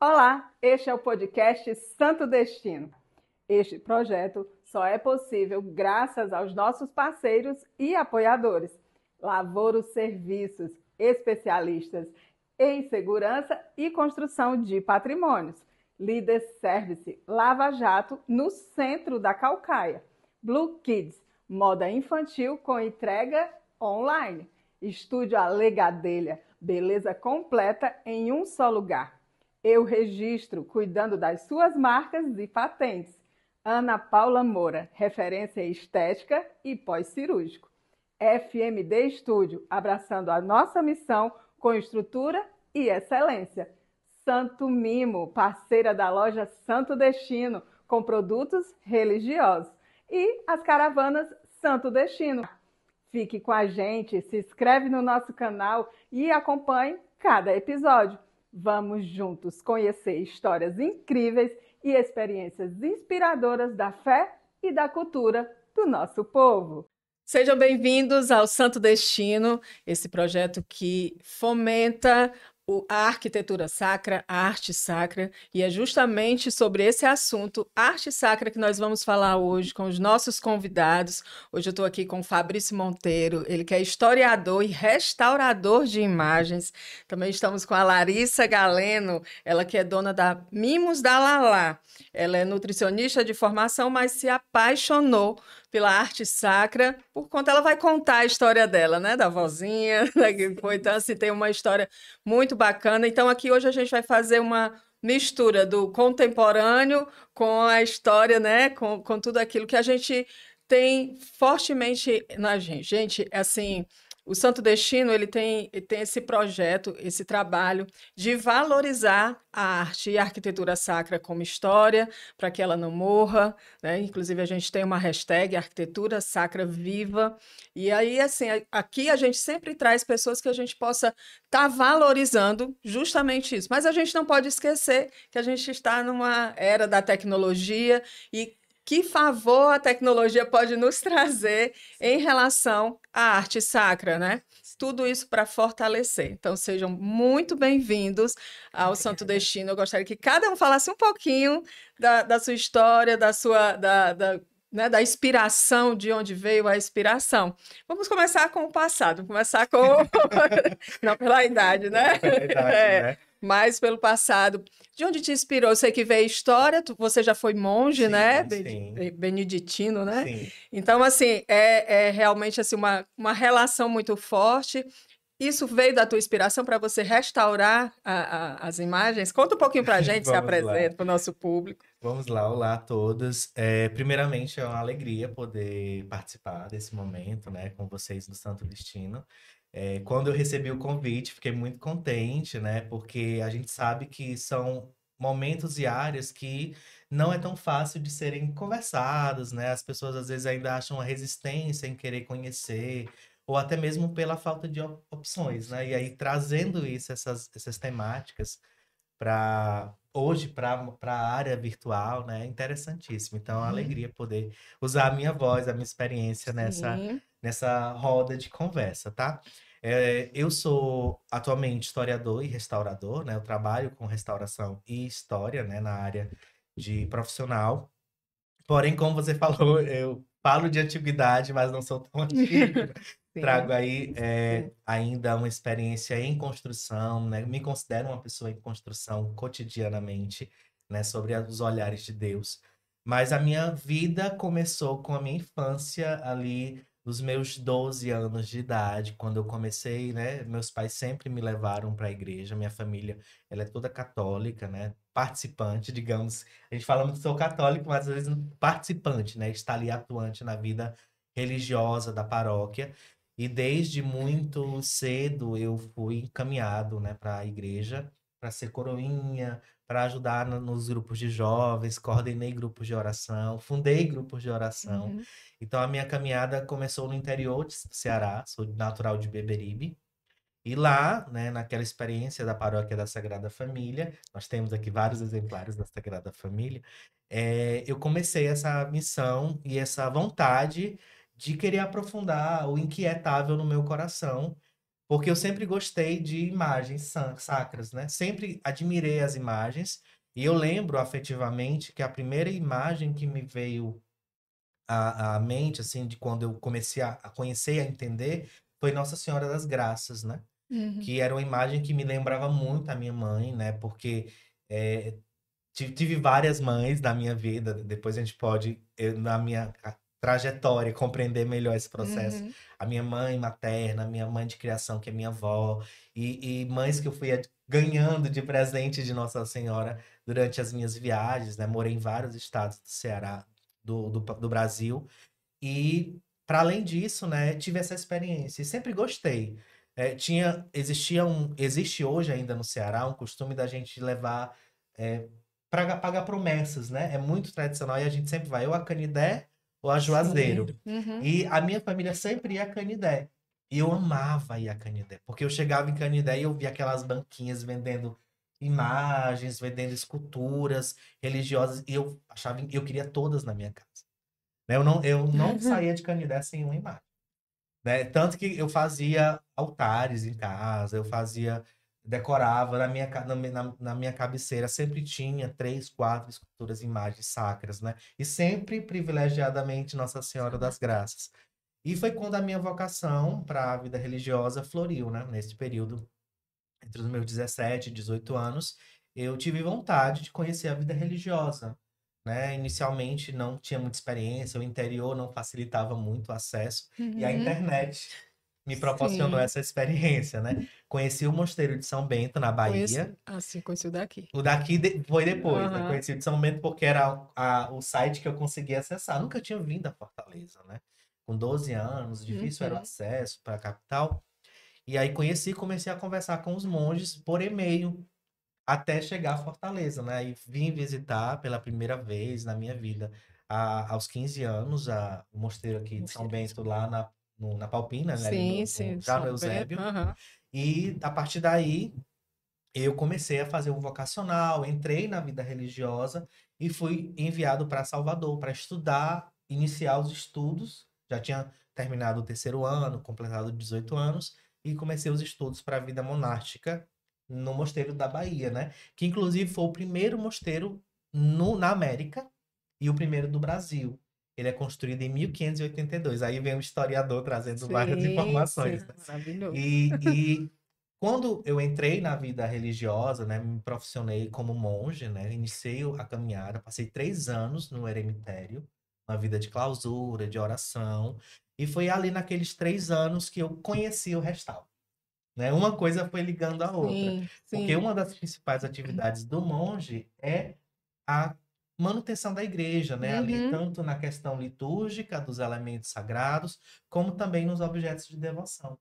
Olá, este é o podcast Santo Destino. Este projeto só é possível graças aos nossos parceiros e apoiadores. Lavoro Serviços, especialistas em segurança e construção de patrimônios. Líder Service, Lava Jato, no centro da Caucaia. Blue Kids, moda infantil com entrega online. Estúdio Alegadelha, beleza completa em um só lugar. Eu registro, cuidando das suas marcas e patentes. Ana Paula Moura, referência estética e pós-cirúrgico. FMD Estúdio, abraçando a nossa missão com estrutura e excelência. Santo Mimo, parceira da loja Santo Destino, com produtos religiosos. E as caravanas Santo Destino. Fique com a gente, se inscreve no nosso canal e acompanhe cada episódio. Vamos juntos conhecer histórias incríveis e experiências inspiradoras da fé e da cultura do nosso povo. Sejam bem-vindos ao Santo Destino, esse projeto que fomenta a arquitetura sacra, a arte sacra, e é justamente sobre esse assunto, arte sacra, que nós vamos falar hoje com os nossos convidados. Hoje eu estou aqui com o Fabrício Monteiro, ele que é historiador e restaurador de imagens. Também estamos com a Larissa Galeno, ela que é dona da Mimos da Lalá. Ela é nutricionista de formação, mas se apaixonou pela arte sacra, por conta ela vai contar a história dela, né, da vozinha, né, que foi. Então, assim, tem uma história muito bacana. Então, aqui hoje a gente vai fazer uma mistura do contemporâneo com a história, né, com tudo aquilo que a gente tem fortemente na gente. Gente, assim, o Santo Destino, ele tem esse projeto, esse trabalho de valorizar a arte e a arquitetura sacra como história, para que ela não morra, né? Inclusive, a gente tem uma hashtag, Arquitetura Sacra Viva. E aí, assim, aqui a gente sempre traz pessoas que a gente possa estar valorizando justamente isso. Mas a gente não pode esquecer que a gente está numa era da tecnologia e que favor a tecnologia pode nos trazer em relação à arte sacra, né? Tudo isso para fortalecer. Então, sejam muito bem-vindos ao Santo Destino. Eu gostaria que cada um falasse um pouquinho da sua história, né, da inspiração, de onde veio a inspiração. Vamos começar com o passado, vamos começar com... Não pela idade, né? Não, pela idade, É, né? mas pelo passado. De onde te inspirou? Eu sei que veio história, você já foi monge, né? Sim, sim, Beneditino, né? sim. Então, assim, é realmente assim, uma relação muito forte. Isso veio da tua inspiração para você restaurar as imagens? Conta um pouquinho para a gente, se Vamos lá. apresenta para o nosso público. Vamos lá, olá a todos. Primeiramente, é uma alegria poder participar desse momento, né, com vocês no Santo Destino. Quando eu recebi o convite, fiquei muito contente, né, porque a gente sabe que são momentos e áreas que não é tão fácil de serem conversados, né? As pessoas às vezes ainda acham uma resistência em querer conhecer, ou até mesmo pela falta de opções, né? E aí, trazendo isso, essas temáticas para hoje para a área virtual, né? É interessantíssimo. Então, é uma alegria poder usar a minha voz, a minha experiência Sim. nessa roda de conversa, tá? Eu sou atualmente historiador e restaurador, né? Eu trabalho com restauração e história, né? Na área de profissional. Porém, como você falou, eu falo de antiguidade, mas não sou tão antigo. Trago Sim, aí sim. ainda uma experiência em construção, né? Me considero uma pessoa em construção cotidianamente, né? Sobre os olhares de Deus. Mas a minha vida começou com a minha infância ali, nos meus 12 anos de idade, quando eu comecei, né? Meus pais sempre me levaram para a igreja. Minha família, ela é toda católica, né? Participante, digamos. A gente fala muito sou católico, mas às vezes participante, né? Está ali atuante na vida religiosa da paróquia. E desde muito cedo eu fui encaminhado, né, para a igreja, para ser coroinha, para ajudar nos grupos de jovens, coordenei grupos de oração, fundei grupos de oração. Uhum. Então a minha caminhada começou no interior de Ceará, sou natural de Beberibe. E lá, né, naquela experiência da Paróquia da Sagrada Família, nós temos aqui vários exemplares da Sagrada Família, eu comecei essa missão e essa vontade de querer aprofundar o inquietável no meu coração porque eu sempre gostei de imagens sacras, né? Sempre admirei as imagens. E eu lembro afetivamente que a primeira imagem que me veio à mente, assim, de quando eu comecei a conhecer e a entender, foi Nossa Senhora das Graças, né? Uhum. Que era uma imagem que me lembrava muito a minha mãe, né? Porque é, tive várias mães na minha vida, depois a gente pode, na minha trajetória, compreender melhor esse processo. Uhum. A minha mãe materna, a minha mãe de criação, que é minha avó, e mães que eu fui ganhando de presente de Nossa Senhora durante as minhas viagens, né? Morei em vários estados do Ceará, do Brasil, e para além disso, né, tive essa experiência e sempre gostei. Existe hoje ainda no Ceará um costume da gente levar para pagar promessas, né? É muito tradicional e a gente sempre vai ou a Canidé ou a Juazeiro. Sim. Uhum. E a minha família sempre ia a Canidé. E eu amava ir a Canidé, porque eu chegava em Canidé e eu via aquelas banquinhas vendendo imagens, vendendo esculturas religiosas, e eu achava, eu queria todas na minha casa. Né? Eu não saía de Canidé sem uma imagem. Né? Tanto que eu fazia altares em casa, decorava na minha cabeceira, sempre tinha 3, 4 esculturas, imagens sacras, né? E sempre privilegiadamente Nossa Senhora das Graças. E foi quando a minha vocação para a vida religiosa floriu, né? Nesse período, entre os meus 17 e 18 anos, eu tive vontade de conhecer a vida religiosa, né? Inicialmente não tinha muita experiência, o interior não facilitava muito o acesso, e a Uhum. internet me proporcionou Sim. essa experiência, né? Conheci o Mosteiro de São Bento, na Conheço. Bahia. Assim, conheci o daqui. O daqui foi depois, né? Aham. Conheci o de São Bento porque era o site que eu conseguia acessar. Nunca tinha vindo a Fortaleza, né? Com 12 anos, difícil era o Uhum. acesso para a capital. E aí conheci e comecei a conversar com os monges por e-mail até chegar a Fortaleza, né? E vim visitar pela primeira vez na minha vida, aos 15 anos, o mosteiro aqui de São Mosteiro. Bento, lá na Palpina, né? Ali Sim, sim, já no São Bento. Eusébio. Aham. E a partir daí, eu comecei a fazer o vocacional, entrei na vida religiosa e fui enviado para Salvador para estudar, iniciar os estudos. Já tinha terminado o terceiro ano, completado 18 anos, e comecei os estudos para a vida monástica no Mosteiro da Bahia, né? Que inclusive foi o primeiro mosteiro na América e o primeiro do Brasil. Ele é construído em 1582. Aí vem o historiador trazendo várias Sim, informações, sim. né? Maravilhoso. E quando eu entrei na vida religiosa, né, me profissionei como monge, né, iniciei a caminhada, passei 3 anos no eremitério, uma vida de clausura, de oração, e foi ali naqueles 3 anos que eu conheci o restauro, né? Uma coisa foi ligando à outra, Sim, porque sim. uma das principais atividades do monge é a manutenção da igreja, né? Ali, Uhum. tanto na questão litúrgica dos elementos sagrados, como também nos objetos de devoção.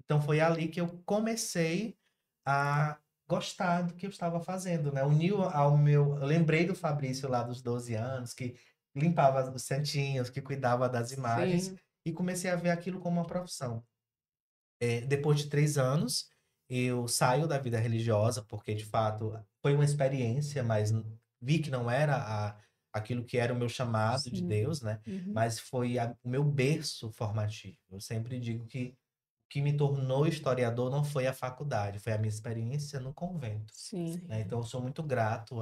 Então foi ali que eu comecei a gostar do que eu estava fazendo, né? Uniu ao meu, eu lembrei do Fabrício lá dos 12 anos, que limpava os santinhos, que cuidava das imagens, Sim. e comecei a ver aquilo como uma profissão. Depois de 3 anos, eu saio da vida religiosa, porque de fato foi uma experiência, mas vi que não era aquilo que era o meu chamado de Sim. Deus, né? Uhum. Mas foi o meu berço formativo. Eu sempre digo que o que me tornou historiador não foi a faculdade, foi a minha experiência no convento, Sim. né? Então eu sou muito grato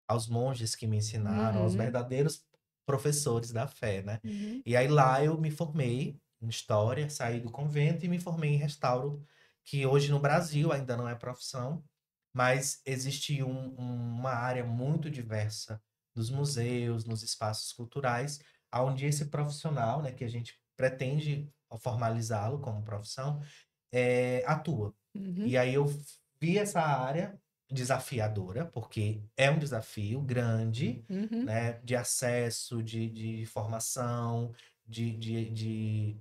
aos monges que me ensinaram, aos Uhum. verdadeiros professores da fé, né? Uhum. E aí lá eu me formei em história, saí do convento e me formei em restauro, que hoje no Brasil ainda não é profissão, mas existe uma área muito diversa dos museus, nos espaços culturais, onde esse profissional, né, que a gente pretende formalizá-lo como profissão, atua. Uhum. E aí eu vi essa área desafiadora, porque é um desafio grande, Uhum. né, de acesso, de formação, de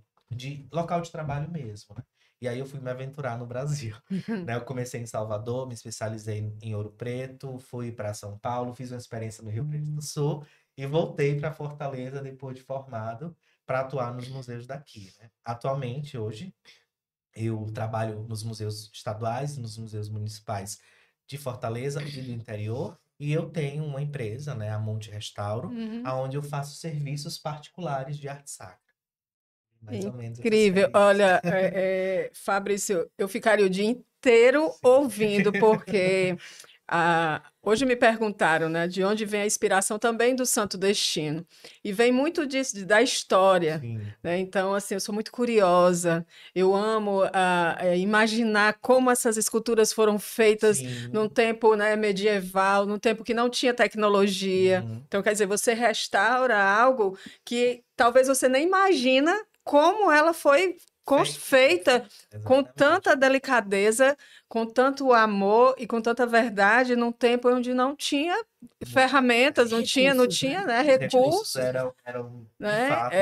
local de trabalho mesmo, né? E aí eu fui me aventurar no Brasil, Uhum. né? Eu comecei em Salvador, me especializei em Ouro Preto, fui para São Paulo, fiz uma experiência no Rio Grande do Sul e voltei para Fortaleza depois de formado para atuar nos museus daqui, né? Atualmente, hoje, eu trabalho nos museus estaduais e nos museus municipais de Fortaleza e do interior. E eu tenho uma empresa, né, a Monte Restauro, Uhum. onde eu faço serviços particulares de arte sacra. Mais ou menos essas Incrível. férias. Olha, Fabrício, eu ficaria o dia inteiro Sim. ouvindo, porque hoje me perguntaram, né, de onde vem a inspiração também do Santo Destino. E vem muito disso, da história, Sim, né? Então, assim, eu sou muito curiosa. Eu amo imaginar como essas esculturas foram feitas num sim. tempo, né, medieval, num tempo que não tinha tecnologia. Uhum. Então, quer dizer, você restaura algo que talvez você nem imagina como ela foi Feita, feita com exatamente. tanta delicadeza, com tanto amor e com tanta verdade num tempo onde não tinha Muito. ferramentas, não Recursos, tinha, né? né, Os recursos recursos, eram de né? fato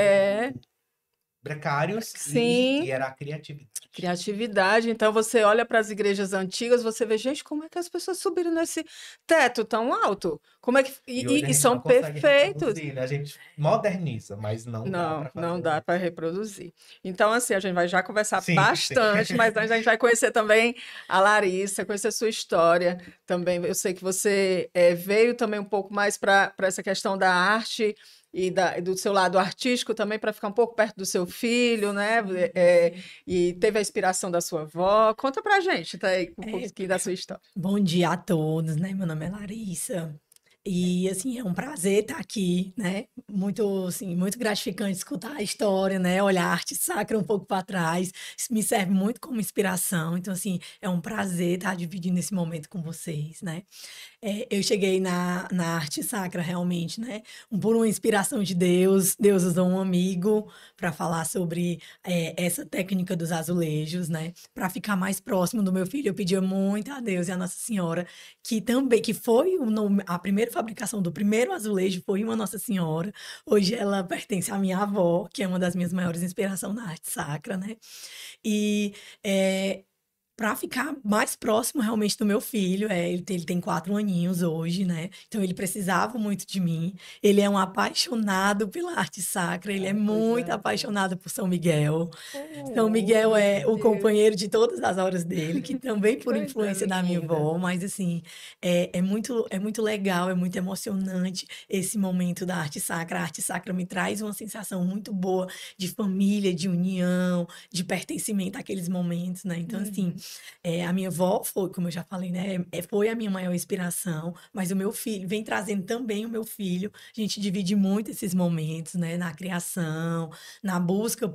precários e Sim, era a criatividade. criatividade. Então você olha para as igrejas antigas, você vê, gente, como é que as pessoas subiram nesse teto tão alto? Como é que E hoje a e gente são não consegue perfeitos. reproduzir, né? A gente moderniza, mas não dá Não, para não fazer o dá mesmo. para reproduzir. Então, assim, a gente vai já conversar Sim, sim. bastante, mas antes a gente vai conhecer também a Larissa, conhecer a sua história também. Eu sei que você veio também um pouco mais para essa questão da arte e do seu lado artístico também, para ficar um pouco perto do seu filho, né? Sim, É, sim. e teve a inspiração da sua avó. Conta pra gente, tá aí, um É, pouquinho da sua história. bom dia a todos, né? Meu nome é Larissa. E, assim, é um prazer estar aqui, né? Muito, assim, muito gratificante escutar a história, né? Olhar a arte sacra um pouco para trás. Isso me serve muito como inspiração. Então, assim, é um prazer estar dividindo esse momento com vocês, né? Eu cheguei na arte sacra, realmente, né? Por uma inspiração de Deus, Deus usou um amigo para falar sobre essa técnica dos azulejos, né? Para ficar mais próximo do meu filho, eu pedia muito a Deus e a Nossa Senhora, que também, que foi a primeira fabricação do primeiro azulejo, foi uma Nossa Senhora. Hoje ela pertence à minha avó, que é uma das minhas maiores inspirações na arte sacra, né? E é, para ficar mais próximo realmente do meu filho, ele tem 4 aninhos hoje, né? Então ele precisava muito de mim. Ele é um apaixonado pela arte sacra, ele é Ai, coisa muito boa. apaixonado por São Miguel. São Oh, Miguel meu é o Deus, companheiro de todas as horas dele, que também que por coisa influência da minha linda. avó, mas assim, é muito legal, é muito emocionante esse momento da arte sacra. A arte sacra me traz uma sensação muito boa de família, de união, de pertencimento àqueles momentos, né? Então, assim, Uhum. a minha avó foi, como eu já falei, né? Foi a minha maior inspiração, mas o meu filho vem trazendo também o meu filho. A gente divide muito esses momentos, né? Na criação, na busca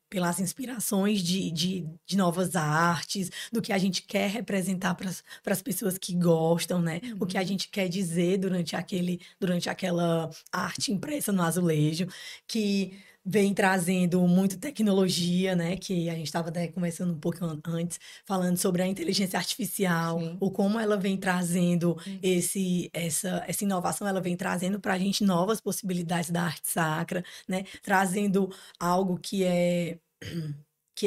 pelas inspirações de novas artes, do que a gente quer representar para as pessoas que gostam, né? O que a Uhum. gente quer dizer durante aquela arte impressa no azulejo, que vem trazendo muita tecnologia, né? Que a gente estava até conversando um pouco antes, falando sobre a inteligência artificial, Sim. ou como ela vem trazendo Hum. essa inovação, ela vem trazendo para a gente novas possibilidades da arte sacra, né? Trazendo algo que é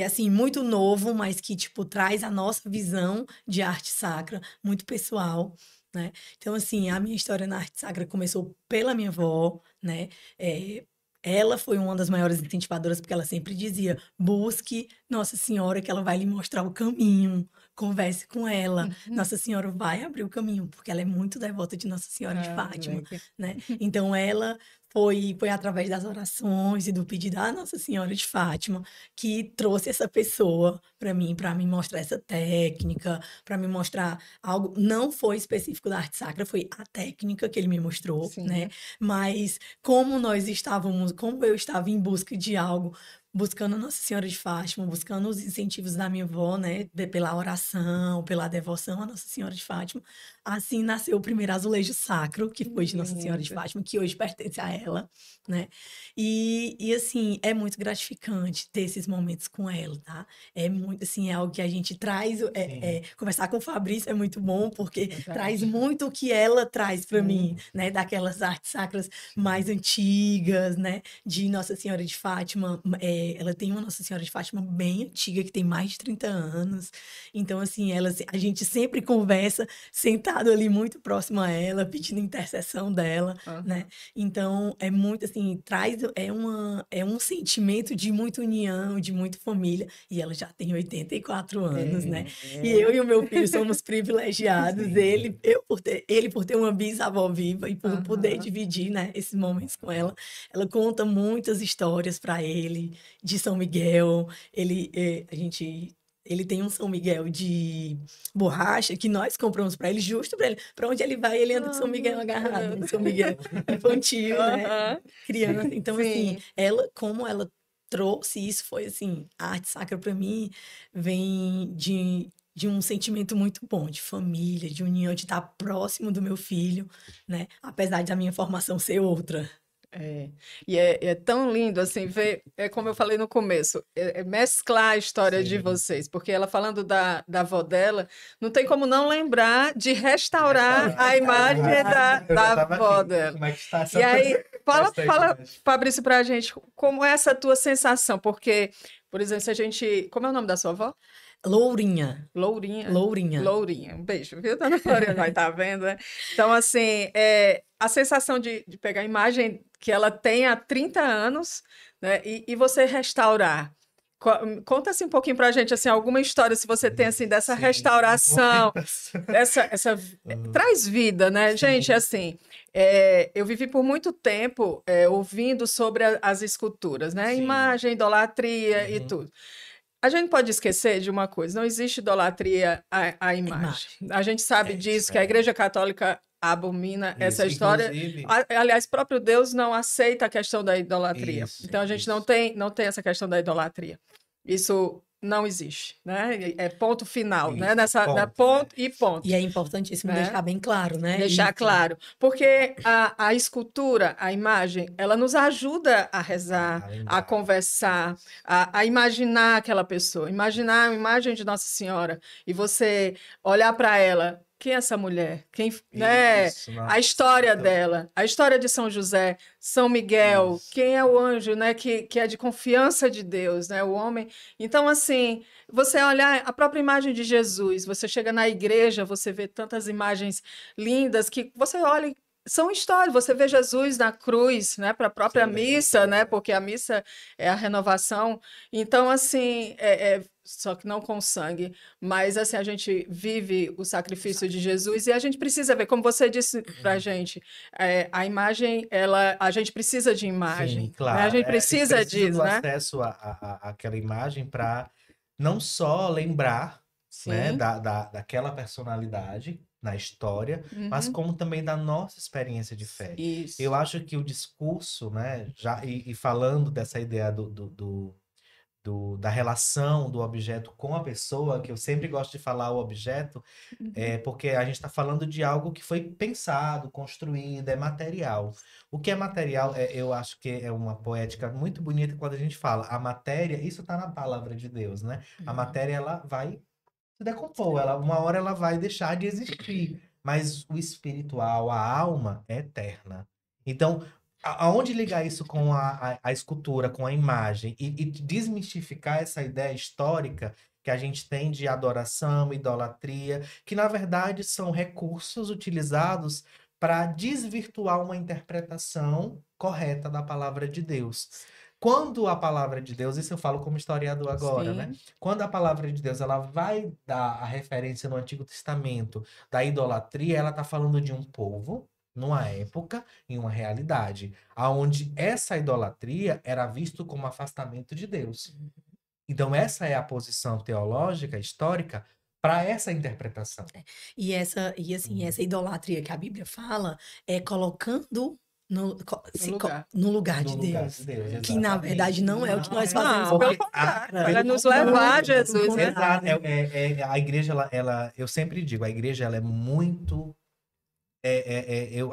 assim muito novo, mas que tipo traz a nossa visão de arte sacra muito pessoal, né? Então assim, a minha história na arte sacra começou pela minha avó, né? É, ela foi uma das maiores incentivadoras porque ela sempre dizia: busque Nossa Senhora que ela vai lhe mostrar o caminho. Converse com ela, Uhum. Nossa Senhora vai abrir o caminho, porque ela é muito devota de Nossa Senhora de Ah, Fátima, legal. né? Então ela foi através das orações e do pedido à Nossa Senhora de Fátima que trouxe essa pessoa para me mostrar essa técnica, para me mostrar algo. Não foi específico da arte sacra, foi a técnica que ele me mostrou, né? Sim. Mas como eu estava em busca de algo, buscando Nossa Senhora de Fátima, buscando os incentivos da minha avó, né? Pela oração, pela devoção a Nossa Senhora de Fátima. Assim nasceu o primeiro azulejo sacro, que Que foi de Nossa Senhora de lindo. Fátima, que hoje pertence a ela, né? Assim, é muito gratificante ter esses momentos com ela, tá? É muito, assim, é algo que a gente traz. Sim, Conversar com o Fabrício é muito bom, porque traz Verdade. muito o que ela traz para Sim. mim, né? Daquelas artes sacras sim. mais antigas, né? De Nossa Senhora de Fátima, ela tem uma Nossa Senhora de Fátima bem antiga, que tem mais de 30 anos. Então, assim, a gente sempre conversa sentado ali muito próximo a ela, pedindo intercessão dela, né? Então, é muito, assim, é um sentimento de muita união, de muita família. E ela já tem 84 anos, né? E eu e o meu filho somos privilegiados. Ele por ter uma bisavó viva e por poder dividir, né, esses momentos com ela. Ela conta muitas histórias para ele de São Miguel. Ele tem um São Miguel de borracha que nós compramos para ele, justo para ele. Para onde ele vai, ele anda com São Miguel agarrado, um São Miguel infantil, né? Criança. Então, assim, como ela trouxe isso, foi assim, a arte sacra para mim vem de um sentimento muito bom, de família, de união, de estar próximo do meu filho, né? Apesar da minha formação ser outra. E é tão lindo, assim, ver, como eu falei no começo, mesclar a história de vocês, porque ela falando da avó dela, não tem como não lembrar de restaurar a imagem da avó dela. Como é que está E aí, fala, Fabrício, pra gente, como é essa tua sensação? Porque, por exemplo, se a gente... Como é o nome da sua avó? Lourinha. Lourinha. Lourinha. Lourinha. Um beijo, viu, dona Floriana? Vai tá vendo, né? Então, assim, a sensação de pegar a imagem que ela tem há 30 anos, né? E você restaurar. Conta assim um pouquinho pra gente, assim, alguma história, se você tem, assim, dessa restauração, traz vida, né? Gente, assim, eu vivi por muito tempo ouvindo sobre as esculturas, né? Imagem, idolatria e tudo. A gente pode esquecer de uma coisa, não existe idolatria à imagem. A gente sabe disso, que a Igreja Católica abomina essa história. Inclusive... Aliás, próprio Deus não aceita a questão da idolatria. Então, a gente não tem essa questão da idolatria. Isso não existe, né? É ponto final, né? Ponto. E é importantíssimo deixar bem claro, né? Deixar claro. Porque a escultura, a imagem, ela nos ajuda a rezar, a conversar, a imaginar aquela pessoa. Imaginar a imagem de Nossa Senhora e você olhar para ela. Quem é essa mulher? A história dela, a história de São José, São Miguel, quem é o anjo, né? Que é de confiança de Deus, né? O homem. Então, assim, você olhar a própria imagem de Jesus, você chega na igreja, você vê tantas imagens lindas que você olha. São histórias, você vê Jesus na cruz, né, para a própria missa, né, porque a missa é a renovação. Então, assim, só que não com sangue, mas assim, a gente vive o sacrifício de Jesus e a gente precisa ver, como você disse para a gente, a imagem, a gente precisa de imagem. Sim, claro. Né? A gente precisa disso, né? acesso àquela imagem para não só lembrar, né, daquela personalidade na história, mas como também da nossa experiência de fé. Isso. Eu acho que o discurso, né, e falando dessa ideia da relação do objeto com a pessoa, que eu sempre gosto de falar o objeto, porque a gente está falando de algo que foi pensado, construído, é material. O que é material, eu acho que é uma poética muito bonita quando a gente fala a matéria, isso está na palavra de Deus, né? A matéria, ela vai se decompor, uma hora ela vai deixar de existir, mas o espiritual, a alma é eterna. Então, aonde ligar isso com a escultura, com a imagem e desmistificar essa ideia histórica que a gente tem de adoração, idolatria, que na verdade são recursos utilizados para desvirtuar uma interpretação correta da palavra de Deus. Quando a palavra de Deus, isso eu falo como historiador agora, né? Quando a palavra de Deus ela vai dar a referência no Antigo Testamento da idolatria, ela está falando de um povo, numa época, em uma realidade, onde essa idolatria era visto como afastamento de Deus. Então, essa é a posição teológica, histórica, para essa interpretação. Essa idolatria que a Bíblia fala é colocando no lugar de Deus. Que na verdade não é o que nós fazemos. Pelo contrário, ela nos leva a Jesus. Exato. A igreja, eu sempre digo, a igreja ela é muito...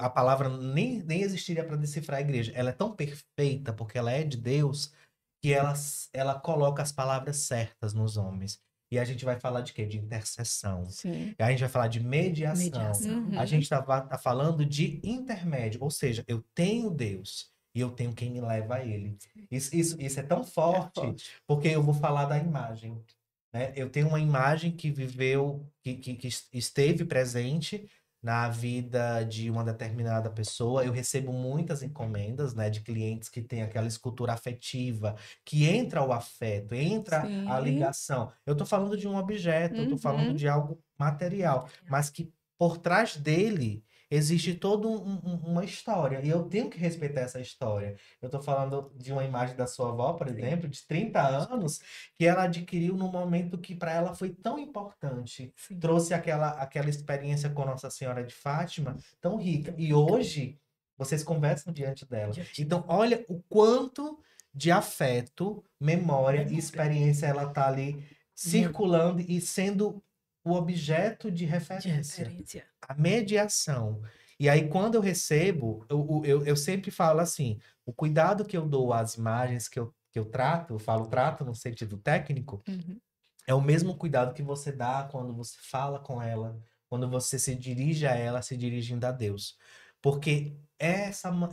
a palavra nem existiria para decifrar a igreja. Ela é tão perfeita porque ela é de Deus que ela coloca as palavras certas nos homens. E a gente vai falar de quê? De intercessão. Sim. E a gente vai falar de mediação. A gente tá falando de intermédio. Ou seja, eu tenho Deus e eu tenho quem me leva a ele. Isso é tão forte, forte. porque eu vou falar da imagem, né? Eu tenho uma imagem que viveu, que esteve presente na vida de uma determinada pessoa. Eu recebo muitas encomendas, né, de clientes que têm aquela escultura afetiva, que entra o afeto, entra a Sim. ligação. Eu estou falando de um objeto, eu estou falando Uhum. de algo material, mas que por trás dele existe toda uma história, e eu tenho que respeitar essa história. Eu estou falando de uma imagem da sua avó, por Sim. exemplo, de 30 anos, que ela adquiriu num momento que para ela foi tão importante, Sim. trouxe aquela experiência com Nossa Senhora de Fátima tão rica. E hoje vocês conversam diante dela. Então, olha o quanto de afeto, memória e experiência ela tá ali circulando e sendo o objeto de De referência, referência. a mediação. E aí, quando eu recebo, eu sempre falo assim: o cuidado que eu dou às imagens que eu trato, eu falo trato no sentido técnico, Uhum. é o mesmo cuidado que você dá quando você fala com ela, quando você se dirige a ela, se dirigindo a Deus. Porque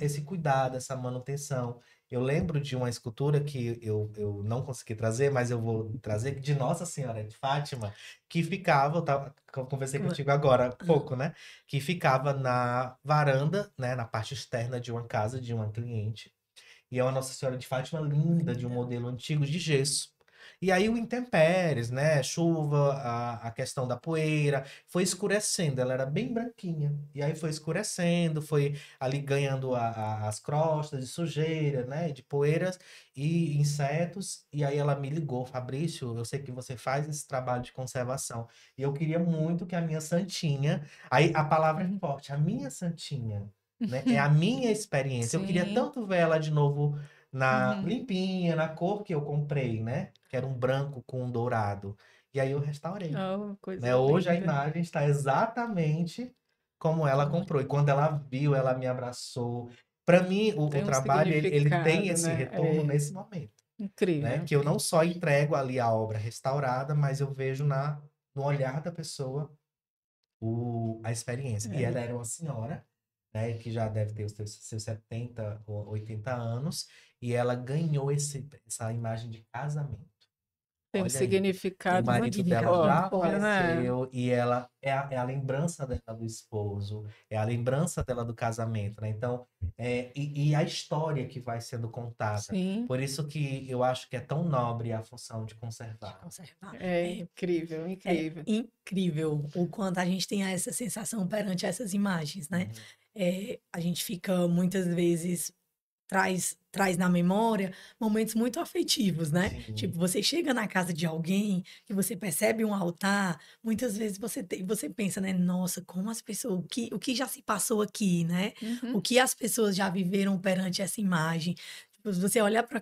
esse cuidado, essa manutenção. Eu lembro de uma escultura que eu não consegui trazer, mas eu vou trazer, de Nossa Senhora de Fátima, que ficava, eu conversei contigo agora há pouco, né? Que ficava na varanda, né? Na parte externa de uma casa de uma cliente. E é uma Nossa Senhora de Fátima linda, de um modelo antigo de gesso. E aí o intempéries, né? Chuva, a questão da poeira, foi escurecendo. Ela era bem branquinha. E aí foi escurecendo, foi ali ganhando as crostas de sujeira, né? De poeiras e insetos. E aí ela me ligou, Fabrício, eu sei que você faz esse trabalho de conservação. E eu queria muito que a minha santinha. Aí a palavra é forte, a minha santinha, né? É a minha experiência. Eu queria Sim. tanto ver ela de novo na Uhum. limpinha, na cor que eu comprei, né? Que era um branco com um dourado. E aí eu restaurei, Oh, né? coisa Hoje a linda. imagem está exatamente como ela comprou. E quando ela viu, ela me abraçou. Para mim, o Tem um trabalho, ele tem significado, esse né? retorno É nesse momento, né? incrível. Que eu não só entrego ali a obra restaurada, mas eu vejo no olhar da pessoa a experiência. E ela É. era uma senhora, né, que já deve ter os seus 70 ou 80 anos, e ela ganhou essa imagem de casamento. Tem um Olha aí. O significado muito marido dela Significado já muito forte, forte. né? faleceu e ela é a lembrança dela do esposo, é a lembrança dela do casamento, né? Então, e a história que vai sendo contada. Sim, Por isso que eu acho que é tão nobre a função de De conservar. conservar. é É, incrível, é incrível. incrível o quanto a gente tem essa sensação perante essas imagens, né? Uhum. A gente fica muitas vezes traz na memória momentos muito afetivos, né? Sim, Tipo, você chega na casa de alguém que você percebe um altar, muitas vezes você pensa, né? Nossa, como as pessoas, o que já se passou aqui, né? O Uhum. que as pessoas já viveram perante essa imagem. Tipo, se você olhar para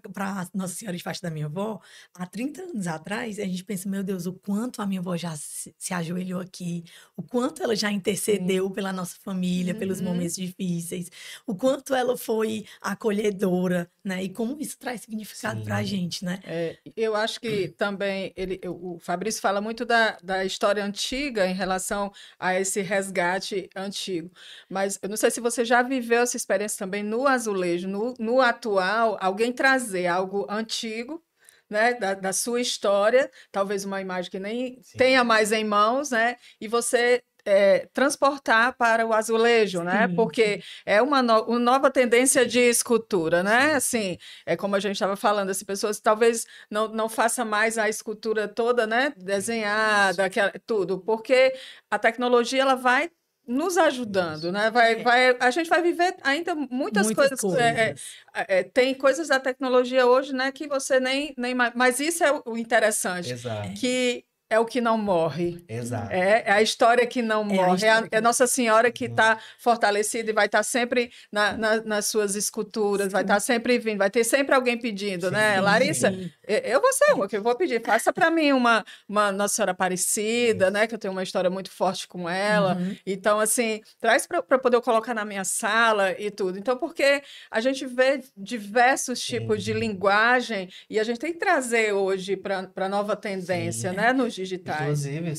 Nossa Senhora de Fátima da minha avó, há 30 anos atrás, a gente pensa, meu Deus, o quanto a minha avó já se ajoelhou aqui, o quanto ela já intercedeu Sim. pela nossa família, pelos Uhum. momentos difíceis, o quanto ela foi acolhedora, né? E como isso traz significado para a sim. gente, né? É, eu acho que também o Fabrício fala muito da história antiga em relação a esse resgate antigo. Mas eu não sei se você já viveu essa experiência também no azulejo, no atual, alguém trazer algo antigo, né, da sua história, talvez uma imagem que nem Sim, tenha mais em mãos, né, e você transportar para o azulejo, né, Sim, porque é uma nova tendência de escultura, né, sim, assim. É como a gente estava falando, as pessoas talvez não façam mais a escultura toda, né, isso, desenhada, tudo, porque a tecnologia ela vai nos ajudando, isso. né? é, A gente vai viver ainda muitas muitas coisas. coisas. Tem coisas da tecnologia hoje, né, que você mas isso é o interessante, Exato, que é o que não morre. exato. É a história que não É a morre, história é que a Nossa Senhora que Uhum. está fortalecida e vai estar sempre nas suas esculturas, vai estar sim, sempre vindo, vai ter sempre alguém pedindo, né? Sim, Larissa, sim. sim, eu vou ser uma que eu vou pedir, faça para mim uma Nossa Senhora Aparecida, né? Isso. Que eu tenho uma história muito forte com ela. uhum, Então, assim, traz para poder eu colocar na minha sala e tudo. Então, porque a gente vê diversos tipos de Sim, linguagem e a gente tem que trazer hoje para a nova tendência, sim. né? Nos digitais. Inclusive,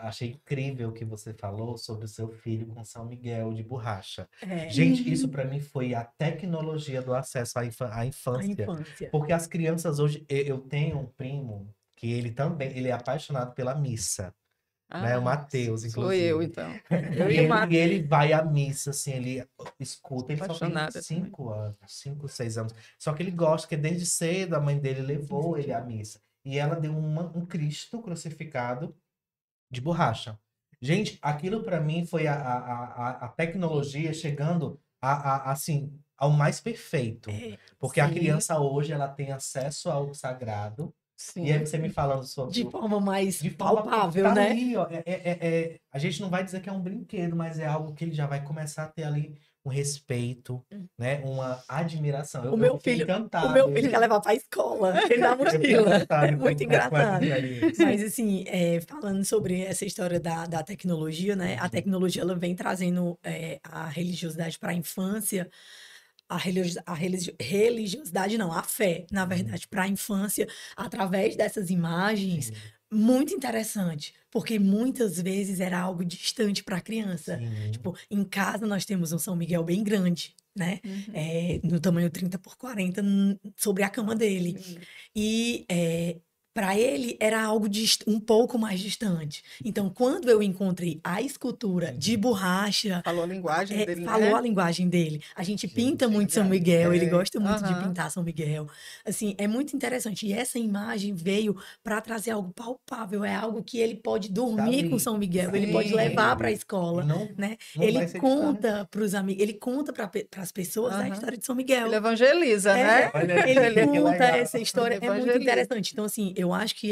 achei incrível o que você falou sobre o seu filho com São Miguel de borracha. É, Gente, isso para mim foi a tecnologia do acesso à a infância. infância. Porque as crianças hoje, eu tenho um primo que ele é apaixonado pela missa, né? O Mateus, Sou eu, inclusive. então. E Eu e o ele, e ele vai à missa, assim, ele escuta, ele só tem Apaixonada 5 anos, 5, 6 anos. Só que ele gosta, que desde cedo a mãe dele levou ele à missa. E ela deu um Cristo crucificado de borracha. Gente, aquilo para mim foi a tecnologia chegando assim, ao mais perfeito. Porque a sim. criança hoje, ela tem acesso ao sagrado. E aí Sim. você me falando sobre... De forma mais De forma palpável, tá né? ali, ó, a gente não vai dizer que é um brinquedo, mas é algo que ele já vai começar a ter ali um respeito, né? Uma admiração. O meu fiquei filho, encantado. o meu filho quer levar pra escola, ele dá Eu fiquei mochila. encantado É com muito essa engraçado. experiência. Mas assim, falando sobre essa história da tecnologia, né? A tecnologia ela vem trazendo a religiosidade para a infância, religiosidade não, a fé, na verdade, para a infância, através dessas imagens, Sim, muito interessante, porque muitas vezes era algo distante para a criança. sim. Tipo, em casa nós temos um São Miguel bem grande, né? No tamanho 30 por 40, sobre a cama dele. E para ele era algo um pouco mais distante. Então, quando eu encontrei a escultura de borracha, Falou a linguagem dele, falou né? a linguagem dele. A gente pinta muito São verdade. Miguel, ele gosta muito de aham. pintar São Miguel. Assim, é muito interessante. E essa imagem veio para trazer algo palpável, é algo que ele pode dormir ali, com São Miguel, ele sim. pode levar para a E escola, né? não Ele vai ser conta para os amigos, ele conta para as pessoas a Aham. história de São Miguel. Ele evangeliza, né? Olha, Ele que conta legal. essa história, é muito Evangeliza. interessante. Então, assim, eu acho que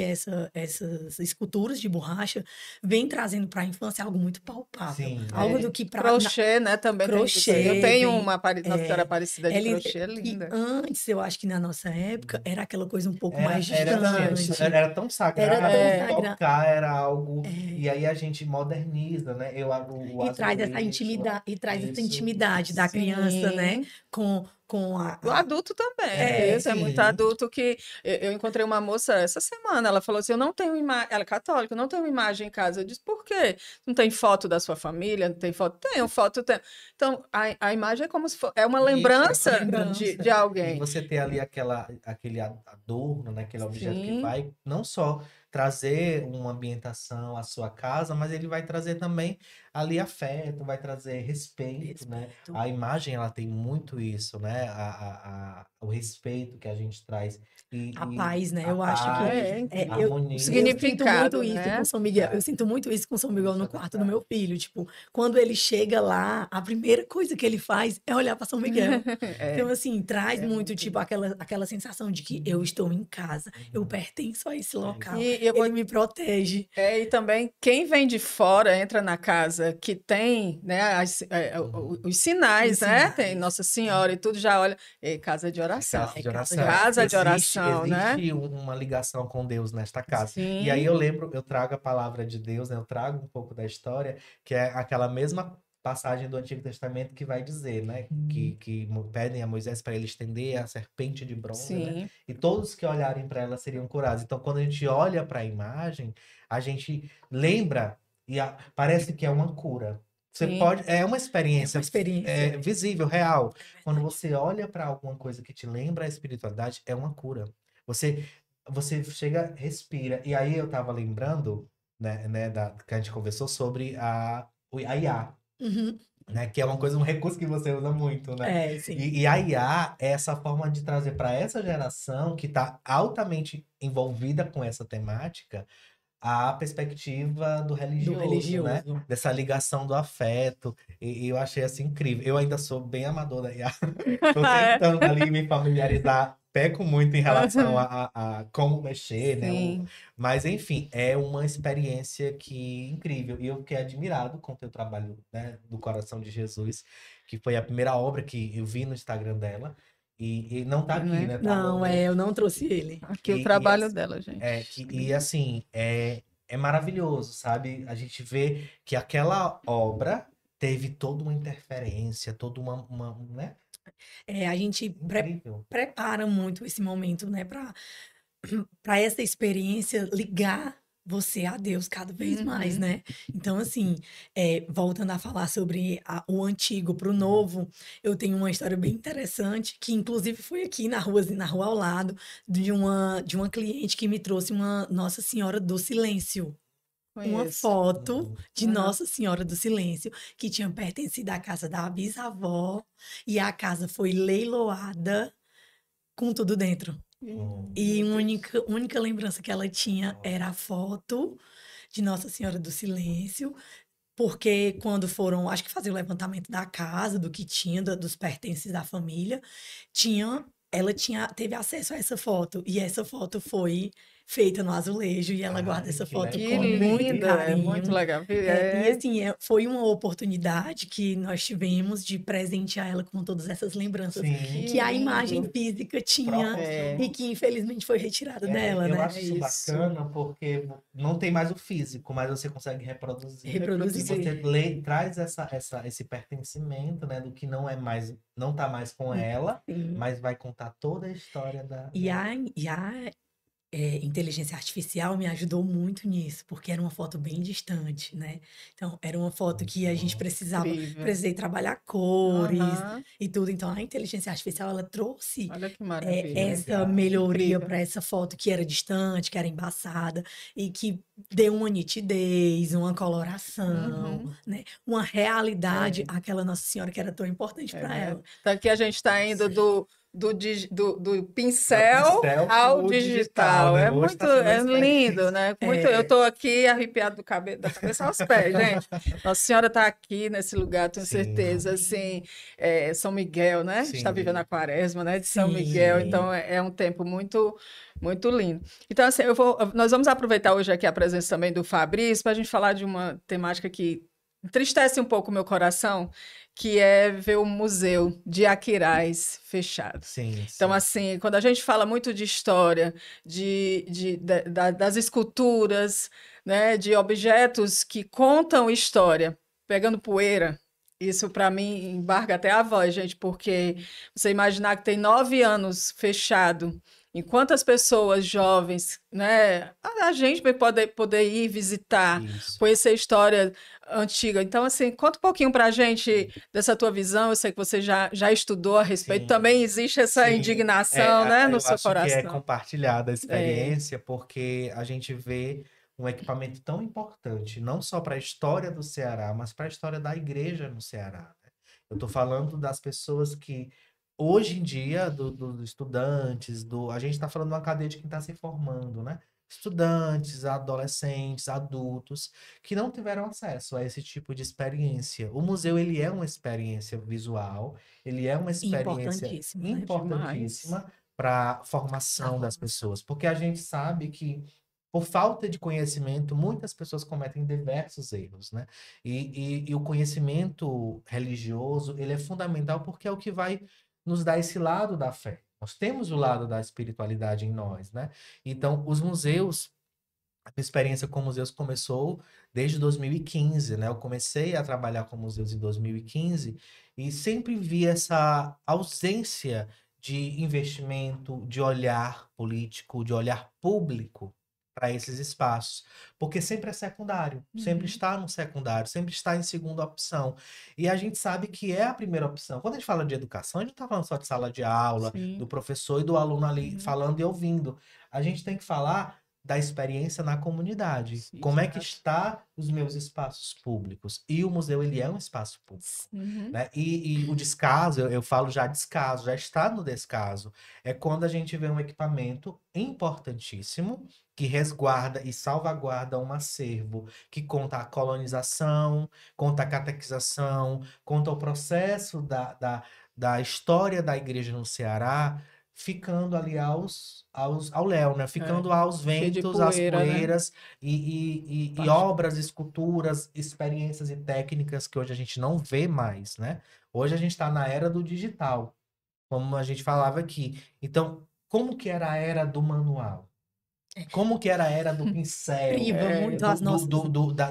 essas esculturas de borracha vêm trazendo para a infância algo muito palpável. Sim, Algo do que para Crochê, né? Também tem isso aí. Eu crochê, tenho vem- uma Nossa Senhora Aparecida de crochê que linda. antes, eu acho que na nossa época, era aquela coisa um pouco mais Era distante. era tão sagrado, Era tão sagrado. tocar era algo. E aí a gente moderniza, né? O E traz essa azulejo, intimidade, e traz essa isso. intimidade da criança, né? Sim. Com O adulto também. Isso, é muito sim. adulto que... Eu encontrei uma moça essa semana, ela falou assim, eu não tenho imagem... Ela é católica, eu não tenho imagem em casa. Eu disse, por quê? Não tem foto da sua família? Não tem foto? Tenho foto, tenho. Então, a imagem é como se fosse... É uma Isso, lembrança, é uma lembrança. de E alguém. você ter ali aquele adorno, né? Aquele objeto que Sim. vai não só trazer uma ambientação à sua casa, mas ele vai trazer também ali afeto, vai trazer respeito, né? Respeito. A imagem, ela tem muito isso, né? O respeito que a gente traz. A paz, né? Eu a acho que paz, a eu harmonia. sinto Significado, muito isso né? com São Miguel. Eu sinto muito isso com São Miguel Isso no é quarto do verdade. meu filho. Tipo, quando ele chega lá, a primeira coisa que ele faz é olhar para São Miguel. Então, assim, traz É muito, muito tipo, aquela sensação de que eu estou em casa, eu pertenço a esse local. E eu vou Ele me protege. e também quem vem de fora entra na casa que tem, né, os sinais, Os né? sinais. Tem Nossa Senhora e tudo, já olha, casa de oração. Casa de É oração. Casa de oração, né? Existe uma ligação com Deus nesta casa. Sim. E aí eu trago a palavra de Deus, né? Eu trago um pouco da história, que é aquela mesma passagem do Antigo Testamento que vai dizer, né? Que pedem a Moisés para ele estender a serpente de bronze, né? Sim. E todos que olharem para ela seriam curados. Então, quando a gente olha para a imagem, a gente lembra e parece que é uma cura. Você Sim. pode, é uma É experiência, uma experiência. visível, real. Quando você olha para alguma coisa que te lembra a espiritualidade, é uma cura. Você chega, respira. E aí eu tava lembrando, né, que a gente conversou sobre a IA, Uhum. né? Que é uma coisa, um recurso que você usa muito, né? Sim. E a IA é essa forma de trazer para essa geração que está altamente envolvida com essa temática a perspectiva do religioso, né? Dessa ligação do afeto. E eu achei assim incrível. Eu ainda sou bem amador da IA. Tô tentando ali me familiarizar. Peco muito em relação a como mexer, né? Sim. Mas, enfim, é uma experiência incrível. E eu fiquei admirado com o teu trabalho, né? Do Coração de Jesus, que foi a primeira obra que eu vi no Instagram dela. E não tá aqui, né? Tá Não, eu não trouxe ele. Aqui o trabalho dela, gente. E assim, é maravilhoso, sabe? A gente vê que aquela obra teve toda uma interferência, toda uma né? A gente Incrível. prepara muito esse momento, né, para essa experiência ligar você a Deus cada vez mais, Uhum. né? Então, assim, voltando a falar sobre o antigo para o novo, eu tenho uma história bem interessante, que inclusive foi aqui na rua ao lado, de uma cliente que me trouxe uma Nossa Senhora do Silêncio. Uma Conheço. foto de Aham. Nossa Senhora do Silêncio, que tinha pertencido à casa da bisavó, e a casa foi leiloada com tudo dentro. E Meu a Deus. única lembrança que ela tinha era a foto de Nossa Senhora do Silêncio, porque quando foram, acho que fazer o levantamento da casa, do que tinha, dos pertences da família, teve acesso a essa foto, e essa foto foi feita no azulejo, e ela guarda Ai, essa que foto Que com legal. muito linda, é muito carinho. legal. E assim, foi uma oportunidade que nós tivemos de presentear ela com todas essas lembranças Sim, Que que a imagem lindo. física tinha É, e que infelizmente foi retirada É, dela, eu né? acho é isso isso. bacana porque não tem mais o físico, mas você consegue reproduzir. E Reproduzir. você Reproduzir. traz esse pertencimento, né, do que não é mais, não tá mais com ela, Sim. mas vai contar toda a história E a inteligência artificial me ajudou muito nisso, porque era uma foto bem distante, né? Então, era uma foto Muito que a gente bom. Incrível. precisei trabalhar cores Aham. e tudo. Então, a inteligência artificial, ela trouxe Olha que Que maravilha. essa legal. melhoria Incrível. para essa foto que era distante, que era embaçada, e que deu uma nitidez, uma coloração, Uhum. né? Uma realidade É, àquela Nossa Senhora que era tão importante É para verdade. ela. Então aqui a gente está indo sim. do Do pincel pincel ao pro digital, digital. né? É Hoje muito, está sendo uma é lindo, experiência. né? Muito, eu É, estou aqui arrepiado da cabeça aos pés, gente. Nossa Senhora está aqui nesse lugar, tenho Sim, certeza. Assim, São Miguel, né? A gente está vivendo sim, a quaresma, né? De São Miguel, sim, então sim. é um tempo muito, muito lindo. Então, assim, nós vamos aproveitar hoje aqui a presença também do Fabrício para a gente falar de uma temática que entristece um pouco o meu coração, que é ver o museu de Aquiraz fechado. Sim, Então, sim. assim, quando a gente fala muito de história, das esculturas, né, de objetos que contam história, pegando poeira, isso para mim embarga até a voz, gente, porque você imaginar que tem 9 anos fechado, enquanto as pessoas jovens, né, a gente vai poder ir visitar, Isso. conhecer a história antiga. Então, assim, conta um pouquinho para a gente dessa tua visão. Eu sei que você já estudou a respeito. Sim. Também existe essa Sim, indignação, né, no eu seu acho que é coração. compartilhada a É, experiência, porque a gente vê um equipamento tão importante, não só para a história do Ceará, mas para a história da igreja no Ceará, né? Eu estou falando das pessoas que, hoje em dia, dos estudantes, a gente está falando de uma cadeia de quem está se formando, né? Estudantes, adolescentes, adultos, que não tiveram acesso a esse tipo de experiência. O museu, ele é uma experiência visual, ele é uma experiência importantíssimo, né? demais. importantíssima para a formação das pessoas, porque a gente sabe que, por falta de conhecimento, muitas pessoas cometem diversos erros, né? E o conhecimento religioso, ele é fundamental porque é o que vai nos dar esse lado da fé. Nós temos o lado da espiritualidade em nós, né? Então, os museus, a minha experiência com museus começou desde 2015, né? Eu comecei a trabalhar com museus em 2015 e sempre vi essa ausência de investimento, de olhar político, de olhar público para esses espaços, porque sempre é secundário, sempre Uhum. está no secundário, sempre está em segunda opção. E a gente sabe que é a primeira opção. Quando a gente fala de educação, a gente não está falando só de sala de aula, do Sim. professor e do aluno ali Uhum. falando e ouvindo. A gente tem que falar da experiência na comunidade. Sim, Como é que exato. está os meus espaços públicos? E o museu, ele é um espaço público, Uhum. né? E o descaso, eu falo já descaso, já está no descaso, é quando a gente vê um equipamento importantíssimo que resguarda e salvaguarda um acervo que conta a colonização, conta a catequização, conta o processo da história da igreja no Ceará, ficando ali ao léu, né? É. Ficando aos Cheio de ventos, às poeira, né? poeiras e Parte- obras, esculturas, experiências e técnicas que hoje a gente não vê mais, né? Hoje a gente está na era do digital, como a gente falava aqui. Então, como que era a era do manual? Como que era a era do pincel, Priva É, muito as nossas.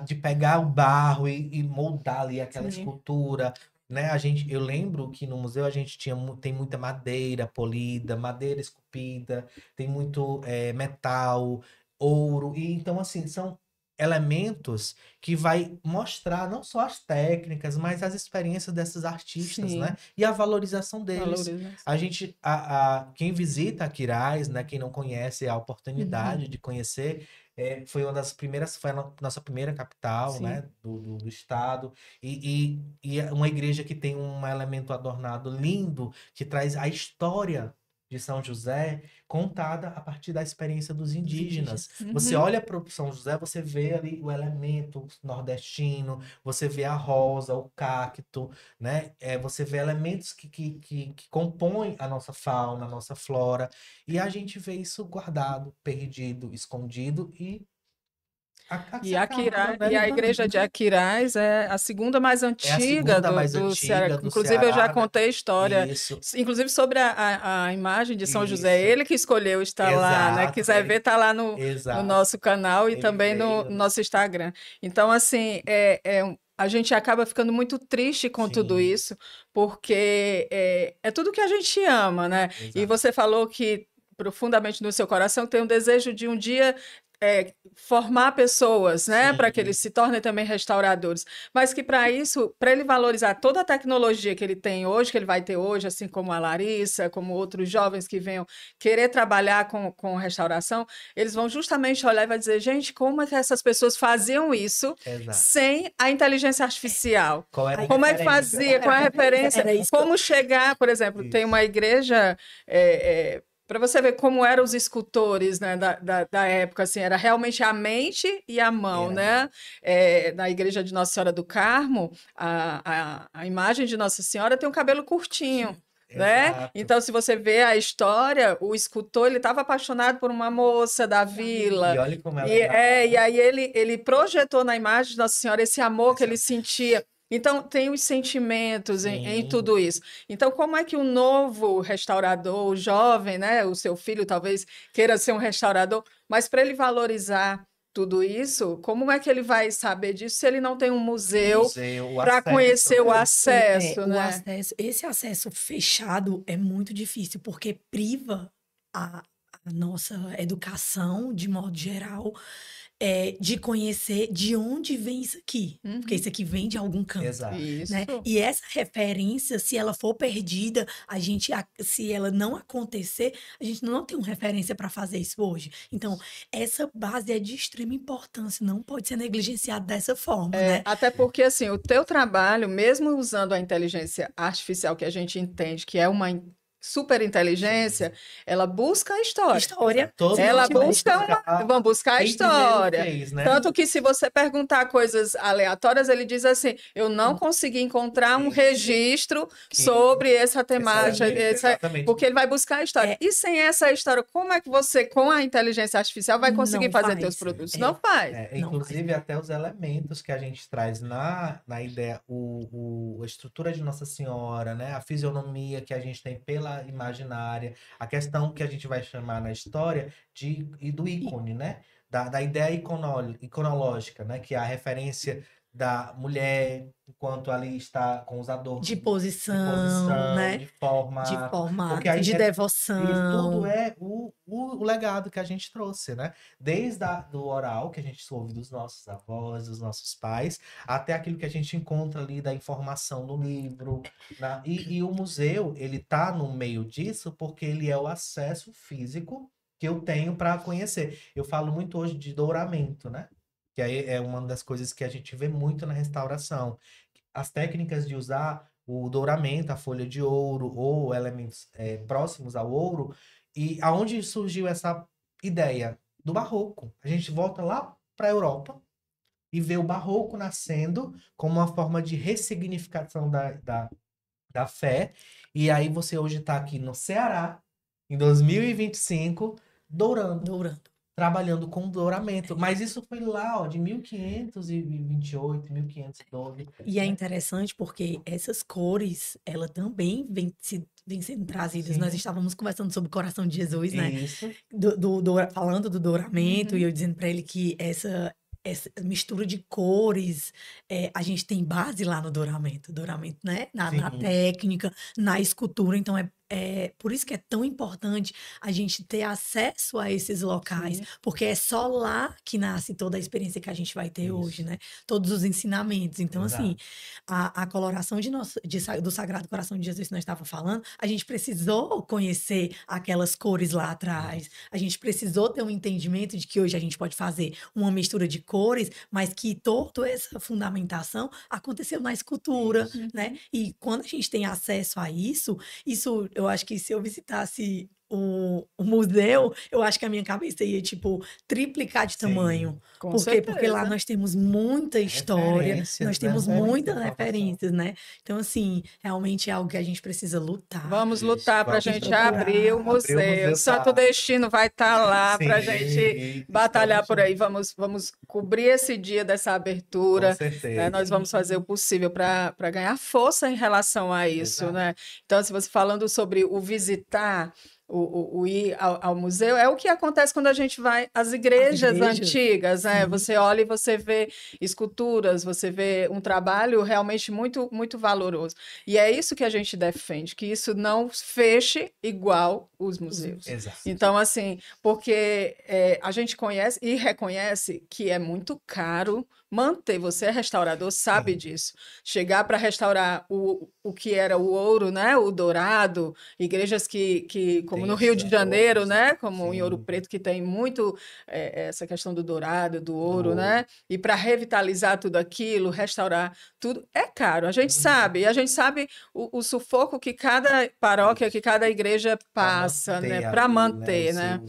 de pegar o barro e moldar ali aquela sim. escultura, né? Eu lembro que no museu a gente tem muita madeira polida, madeira esculpida, tem muito metal. ouro. E então, assim, são elementos que vai mostrar não só as técnicas, mas as experiências desses artistas, Sim, né? E a valorização deles. valoriza. A gente, quem visita Aquiraz, né? Quem não conhece, a oportunidade de conhecer, foi uma das primeiras, foi a nossa primeira capital, Sim. né? Do estado. E é uma igreja que tem um elemento adornado lindo, que traz a história de São José contada a partir da experiência dos indígenas. Você Uhum. olha para o São José, você vê ali o elemento nordestino, você vê a rosa, o cacto, né? Você vê elementos que compõem a nossa fauna, a nossa flora, e a gente vê isso guardado, perdido, escondido e se acaba, E a né? igreja de Aquiraz é a segunda mais É a antiga segunda mais do Ceará. antiga do Inclusive, eu já Ceará, né? contei história, Isso, inclusive sobre a imagem de São José. isso. Ele que escolheu estar lá, né? Exato, Quiser ver, tá lá no exato. nosso canal e Ele também no veio, nosso Instagram. Então, assim, a gente acaba ficando muito triste com tudo sim, isso, porque é tudo que a gente ama, né? E exato. você falou que profundamente no seu coração tem um desejo de um dia formar pessoas, né, para que Sim, eles se tornem também restauradores, mas que para isso, para ele valorizar toda a tecnologia que ele tem hoje, que ele vai ter hoje, assim como a Larissa, como outros jovens que venham querer trabalhar com restauração, eles vão justamente olhar e vai dizer, gente, como é que essas pessoas faziam isso exato. sem a inteligência artificial? Qual era a Como é que referência? fazia? Qual é a referência? Era isso Como chegar, por exemplo, tem Isso. uma igreja para você ver como eram os escultores, né, da época, assim, era realmente a mente e a mão, Era, né? Na igreja de Nossa Senhora do Carmo, a imagem de Nossa Senhora tem um cabelo curtinho, né? exato. Então, se você vê a história, o escultor, ele estava apaixonado por uma moça da vila, E olha como é e, legal, e né? aí ele projetou na imagem de Nossa Senhora esse amor que ele Essa- sentia. Então, tem os sentimentos em Sim, tudo isso. Então, como é que o novo restaurador, o jovem, né, o seu filho talvez queira ser um restaurador, mas para ele valorizar tudo isso, como é que ele vai saber disso se ele não tem um museu museu, o para acesso, conhecer o né? acesso, o né? acesso, esse acesso fechado é muito difícil, porque priva a nossa educação, de modo geral, de conhecer de onde vem isso aqui. Porque Uhum. isso aqui vem de algum canto, Exato. né? Isso. E essa referência, se ela for perdida, se ela não acontecer, a gente não tem uma referência para fazer isso hoje. Então, essa base é de extrema importância, não pode ser negligenciada dessa forma, né? Até porque, assim, o teu trabalho, mesmo usando a inteligência artificial, que a gente entende que é uma super inteligência, ela busca a história. História, Todo Ela mundo vai busca buscar vão buscar a quem primeiro história. fez, né? Tanto que se você perguntar coisas aleatórias, ele diz assim: eu não consegui encontrar um Isso. registro Que- sobre essa esse temática, elemento, exatamente. porque ele vai buscar a história. E sem essa história, como é que você, com a inteligência artificial, vai conseguir não fazer faz. teus produtos? É, Não faz. não Inclusive, até os elementos que a gente traz na ideia, a estrutura de Nossa Senhora, né? A fisionomia que a gente tem pela imaginária, a questão que a gente vai chamar na história e do ícone, né? Da ideia iconológica, né? Que é a referência da mulher, enquanto ali está com os adornos de de posição, posição, né? de De formato. Porque formato, aí de isso tudo devoção. é o legado que a gente trouxe, né? Desde do oral, que a gente ouve dos nossos avós, dos nossos pais, até aquilo que a gente encontra ali da informação no livro. E o museu, ele tá no meio disso porque ele é o acesso físico que eu tenho para conhecer. Eu falo muito hoje de douramento, né? Que aí é uma das coisas que a gente vê muito na restauração. As técnicas de usar o douramento, a folha de ouro ou elementos próximos ao ouro, e aonde surgiu essa ideia? Do barroco. A gente volta lá para a Europa e vê o barroco nascendo como uma forma de ressignificação da fé. E aí você hoje está aqui no Ceará, em 2025, Dourando. trabalhando com douramento. Mas isso foi lá, ó, de 1528, 1512. E é né? interessante porque essas cores, ela também vem sendo trazidas. Nós Sim. estávamos conversando sobre o coração de Jesus, né? Isso. Falando do douramento, Uhum. e eu dizendo para ele que essa mistura de cores, a gente tem base lá no douramento, né? Na Sim. técnica, na escultura, então por isso que é tão importante a gente ter acesso a esses locais, Sim. porque é só lá que nasce toda a experiência que a gente vai ter hoje, né? Todos os ensinamentos. Então, assim, a coloração do Sagrado Coração de Jesus que nós estávamos falando, a gente precisou conhecer aquelas cores lá atrás. A gente precisou ter um entendimento de que hoje a gente pode fazer uma mistura de cores, mas que toda essa fundamentação aconteceu na escultura, né? E quando a gente tem acesso a isso, eu acho que se eu visitasse o museu, eu acho que a minha cabeça ia, tipo, triplicar de tamanho. Com Por quê? Porque lá certeza. nós temos muita história, Referências, nós né? temos Muita muitas informação. referências, né? Então, assim, realmente é algo que a gente precisa lutar. Vamos Isso, lutar para a vamos gente procurar. abrir o Abrir o museu. museu, Santo tá. Destino vai estar lá para a Sim, gente e batalhar estamos por aí. Vamos cobrir esse dia dessa com abertura. Né? certeza. Nós vamos fazer o possível para ganhar força em relação a isso, Exato. né? Então, se você falando sobre o visitar, o ir ao museu, é o que acontece quando a gente vai às igrejas antigas, né? sim. Você olha e você vê esculturas, você vê um trabalho realmente muito, muito valoroso. E é isso que a gente defende, que isso não feche igual os museus. Exato. Então, assim, porque a gente conhece e reconhece que é muito caro manter. Você é restaurador, sabe Sim. disso. Chegar para restaurar o que era o ouro, né? O dourado, igrejas que como Tem no Rio esses de Janeiro, acordos, né? Como em sim. Ouro Preto, que tem muito essa questão do dourado, do ouro, ouro. né? E para revitalizar tudo aquilo, restaurar tudo, é caro. A gente sabe, e a gente sabe o sufoco que cada paróquia, que cada igreja passa, né? Para manter, né?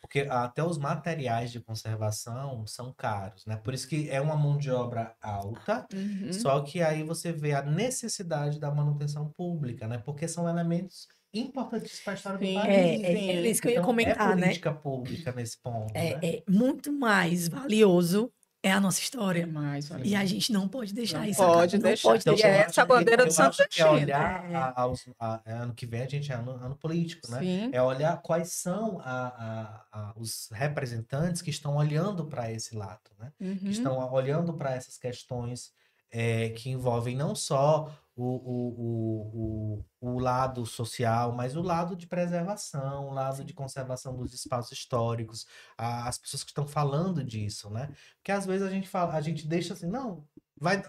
Porque até os materiais de conservação são caros, né? Por isso que é uma mão de obra alta, só que aí você vê a necessidade da manutenção pública, né? Porque são elementos importantes para a história do Sim, país. É isso que eu ia Então, comentar, é né? política pública nesse ponto, né? É muito mais valioso é a nossa história. Mais, olha. E a gente não pode deixar Não isso pode acabar. Não deixar. pode Então, deixar. é essa a bandeira do eu Santo acho que é Destino. olhar ano que vem, a gente é ano político, né? Sim. É olhar quais são os representantes que estão olhando para esse lado, né? Que estão olhando para essas questões que envolvem não só o lado social, mas o lado de preservação, o lado de conservação dos espaços históricos, as pessoas que estão falando disso, né? Porque às vezes a gente deixa assim, não,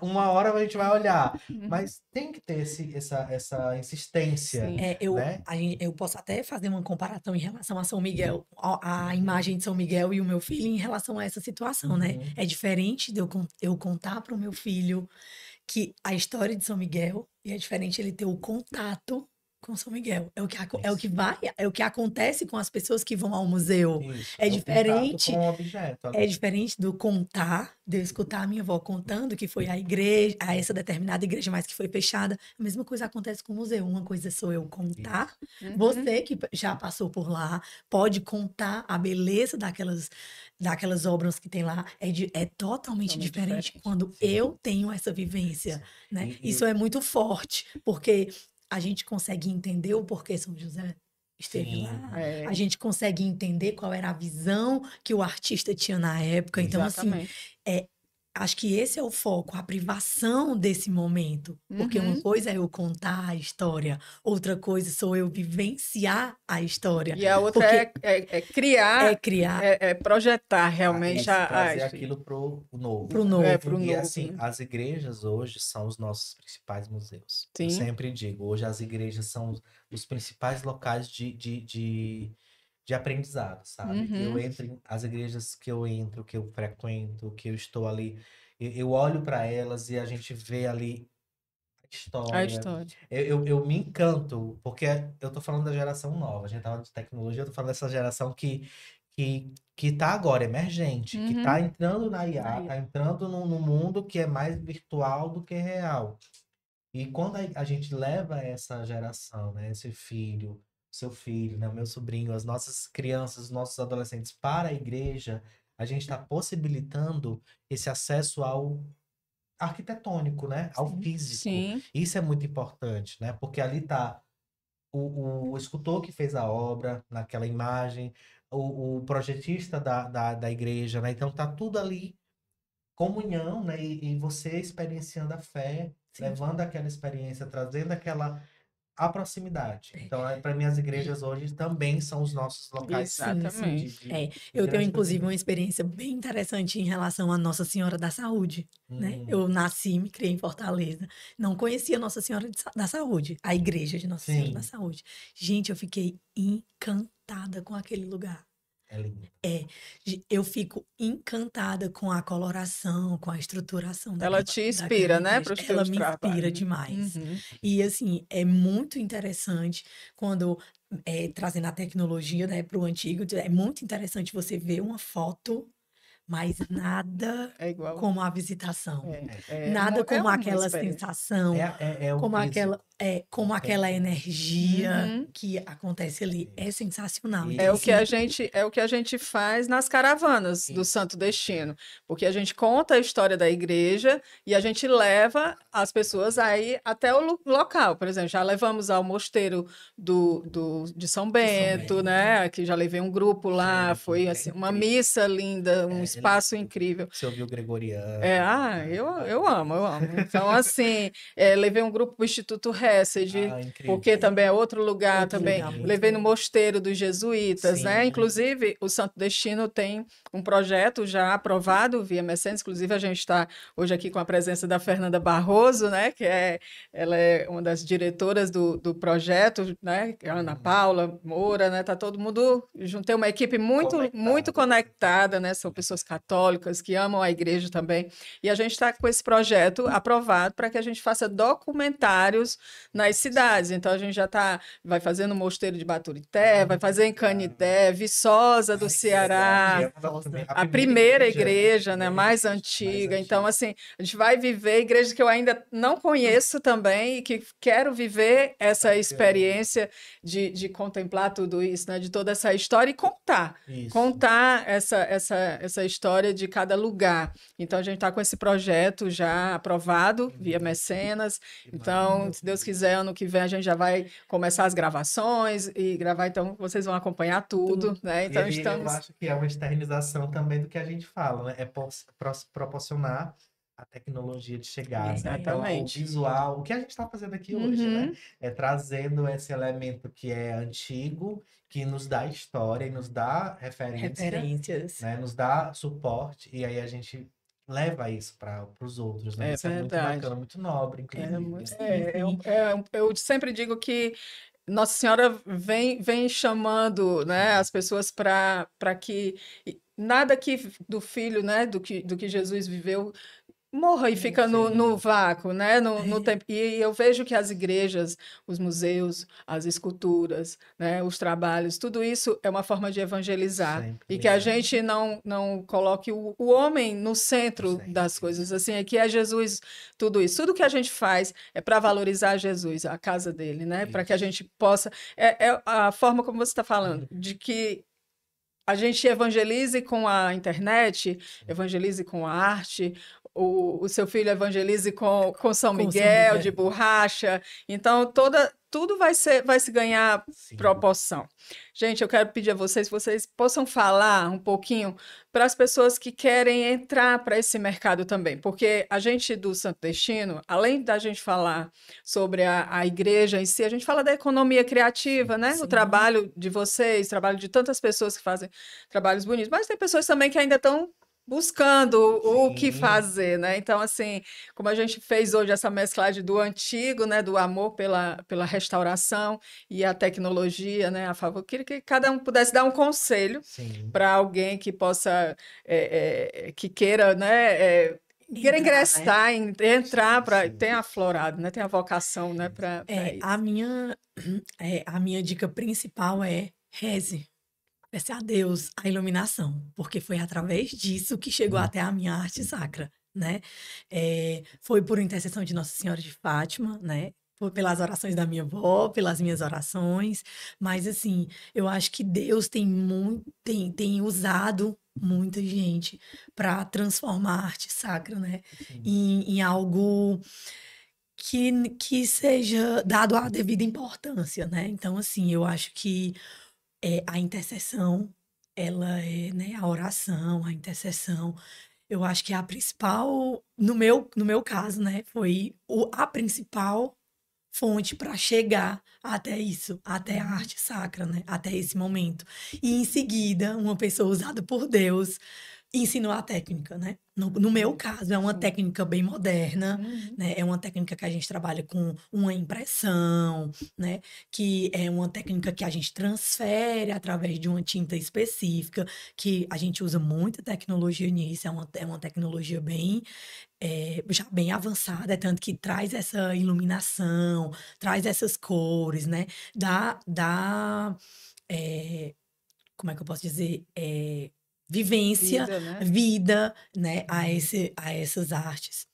uma hora a gente vai olhar, mas tem que ter essa insistência, Sim. né? Eu posso até fazer uma comparação em relação a São Miguel, a imagem de São Miguel e o meu filho em relação a essa situação, né? É diferente de eu contar para o meu filho que a história de São Miguel, e é diferente ele ter o contato com São Miguel. É o que acontece com as pessoas que vão ao museu. Isso, É o contato diferente. com o objeto. É diferente do contar, de eu escutar a minha avó contando que foi a igreja, a essa determinada igreja, mas que foi fechada. A mesma coisa acontece com o museu. Uma coisa sou eu contar, você que já passou por lá, pode contar a beleza daquelas obras que tem lá. É totalmente diferente quando eu tenho essa vivência, né? Isso é muito forte, porque a gente consegue entender o porquê São José esteve lá. A gente consegue entender qual era a visão que o artista tinha na época. Então, assim, acho que esse é o foco, a privação desse momento. Porque uma coisa é eu contar a história, outra coisa sou eu vivenciar a história. E a outra é criar, projetar realmente trazer aquilo pro novo. Pro novo. E assim, as igrejas hoje são os nossos principais museus. Sim. Eu sempre digo, hoje as igrejas são os principais locais de aprendizado, sabe? As igrejas que eu entro, que eu frequento, que eu estou ali, eu olho para elas e a gente vê ali a história. Eu me encanto, porque eu tô falando da geração nova, a gente tava de tecnologia, eu tô falando dessa geração que tá agora emergente, que tá entrando na IA, tá entrando no mundo que é mais virtual do que real. E quando a gente leva essa geração, né, esse filho, seu filho, né, o meu sobrinho, as nossas crianças, os nossos adolescentes para a igreja, a gente está possibilitando esse acesso ao arquitetônico, né, ao físico. Sim. Isso é muito importante, né, porque ali está o escultor que fez a obra naquela imagem, o projetista da igreja, né, então tá tudo ali, comunhão, né, e você experienciando a fé, levando aquela experiência, trazendo aquela a proximidade. Então, para mim, as igrejas hoje também são os nossos locais Exatamente. Eu tenho, grande inclusive, uma proximidade. experiência bem interessante em relação à Nossa Senhora da Saúde, né? Hum, Eu nasci e me criei em Fortaleza. Não conhecia Nossa Senhora da Saúde, a igreja de Nossa Senhora da sim, Saúde. Gente, eu fiquei encantada com aquele lugar. é lindo. Eu fico encantada com a coloração, com a estruturação Ela te daquela inspira, né, igreja. para os Ela teus me inspira trabalhos. demais. Uhum. E assim, é muito interessante quando trazendo a tecnologia, né, para o antigo, é muito interessante você ver uma foto, mas nada É igual. como a visitação. É Nada como uma aquela experiência. sensação, É o como físico. como aquela energia Uhum. que acontece ali. É Isso. sensacional. E Então, É o que a assim, gente, é o que a gente faz nas caravanas do isso. Santo Destino, porque a gente conta a história da igreja e a gente leva as pessoas aí até o local. Por exemplo, já levamos ao mosteiro de São Bento, Bento. né? Que já levei um grupo lá, Sim, foi é assim, uma incrível. missa linda, um É espaço lindo. incrível. Você ouviu o Gregoriano. Eu amo, eu amo. Então, assim, levei um grupo para o Instituto Hesed, Incrível. porque também é outro lugar Outro também. lugar muito Levei no bom. Mosteiro dos Jesuítas, né? Sim. Inclusive, o Santo Destino tem um projeto já aprovado via Mecenas. Inclusive, a gente está hoje aqui com a presença da Fernanda Barroso, né? Ela é uma das diretoras do projeto, né? A Ana Paula Moura, né? Tá todo mundo junto. Tem uma equipe muito conectada, né? São pessoas católicas que amam a igreja também. E a gente está com esse projeto aprovado para que a gente faça documentários nas cidades. Então, a gente já vai fazer no Mosteiro de Baturité, vai fazer em Canidé, Viçosa do Ceará, a primeira igreja, né, mais antiga. Então, assim, a gente vai viver igrejas que eu ainda não conheço também e que quero viver essa experiência de contemplar tudo isso, né, de toda essa história e contar. Isso. Contar essa história de cada lugar. Então, a gente está com esse projeto já aprovado via Mecenas. Então, se Deus quiser, ano que vem a gente já vai começar as gravações e gravar. Então, vocês vão acompanhar tudo, né? Então, E eu acho que é uma externização também do que a gente fala, né? É proporcionar a tecnologia de chegar, né? Então, o Exatamente. visual, o que a gente está fazendo aqui hoje, né? Uhum. É trazendo esse elemento que é antigo, que nos dá história e nos dá Referências. né? Nos dá suporte, e aí a gente leva isso para os outros, né? É Isso é muito verdade. bacana, muito nobre, inclusive. Eu sempre digo que Nossa Senhora vem chamando, né, as pessoas para que nada que do filho, né, do que Jesus viveu morra e fica no vácuo, né? No tempo. E eu vejo que as igrejas, os museus, as esculturas, né? Os trabalhos, tudo isso é uma forma de evangelizar. Sempre. E que a gente não coloque o homem no centro das coisas. Assim, é que é Jesus, tudo isso. Tudo que a gente faz é para valorizar Jesus, a casa dele, né? Para que a gente possa. É a forma como você está falando, de que a gente evangelize com a internet, evangelize com a arte, o seu filho evangelize com São Miguel de borracha. Então, tudo vai se ganhar proporção. Gente, eu quero pedir a vocês que vocês possam falar um pouquinho para as pessoas que querem entrar para esse mercado também, porque a gente do Santo Destino, além da gente falar sobre a igreja em si, a gente fala da economia criativa, né? O trabalho de vocês, o trabalho de tantas pessoas que fazem trabalhos bonitos, mas tem pessoas também que ainda estão buscando o que fazer, né? Então, assim, como a gente fez hoje essa mesclagem do antigo, né, do amor pela restauração e a tecnologia, né, a favor, queria que cada um pudesse dar um conselho para alguém que possa, que queira, né, queira ingressar, entrar para ter aflorado, né, ter a vocação, né, para isso. A minha dica principal é reze. Peça a Deus a iluminação, porque foi através disso que chegou até a minha arte sacra, né? Foi por intercessão de Nossa Senhora de Fátima, né? Pelas orações da minha avó, pelas minhas orações, mas assim, eu acho que Deus tem usado muita gente para transformar a arte sacra, né? Em algo que seja dado a devida importância, né? Então, assim, eu acho que a intercessão, ela né, a oração, a intercessão, eu acho que a principal, no meu caso, né, a principal fonte para chegar até isso, até a arte sacra, né? Até esse momento. E em seguida, uma pessoa usada por Deus ensinou a técnica, né? No meu caso, é uma Sim. técnica bem moderna, Uhum. né? É uma técnica que a gente trabalha com uma impressão, né? Que é uma técnica que a gente transfere através de uma tinta específica, que a gente usa muita tecnologia nisso, é uma tecnologia bem, já bem avançada, é tanto que traz essa iluminação, traz essas cores, né? Dá, é, como é que eu posso dizer? Vivência, Vida, né? vida, né, a essas artes.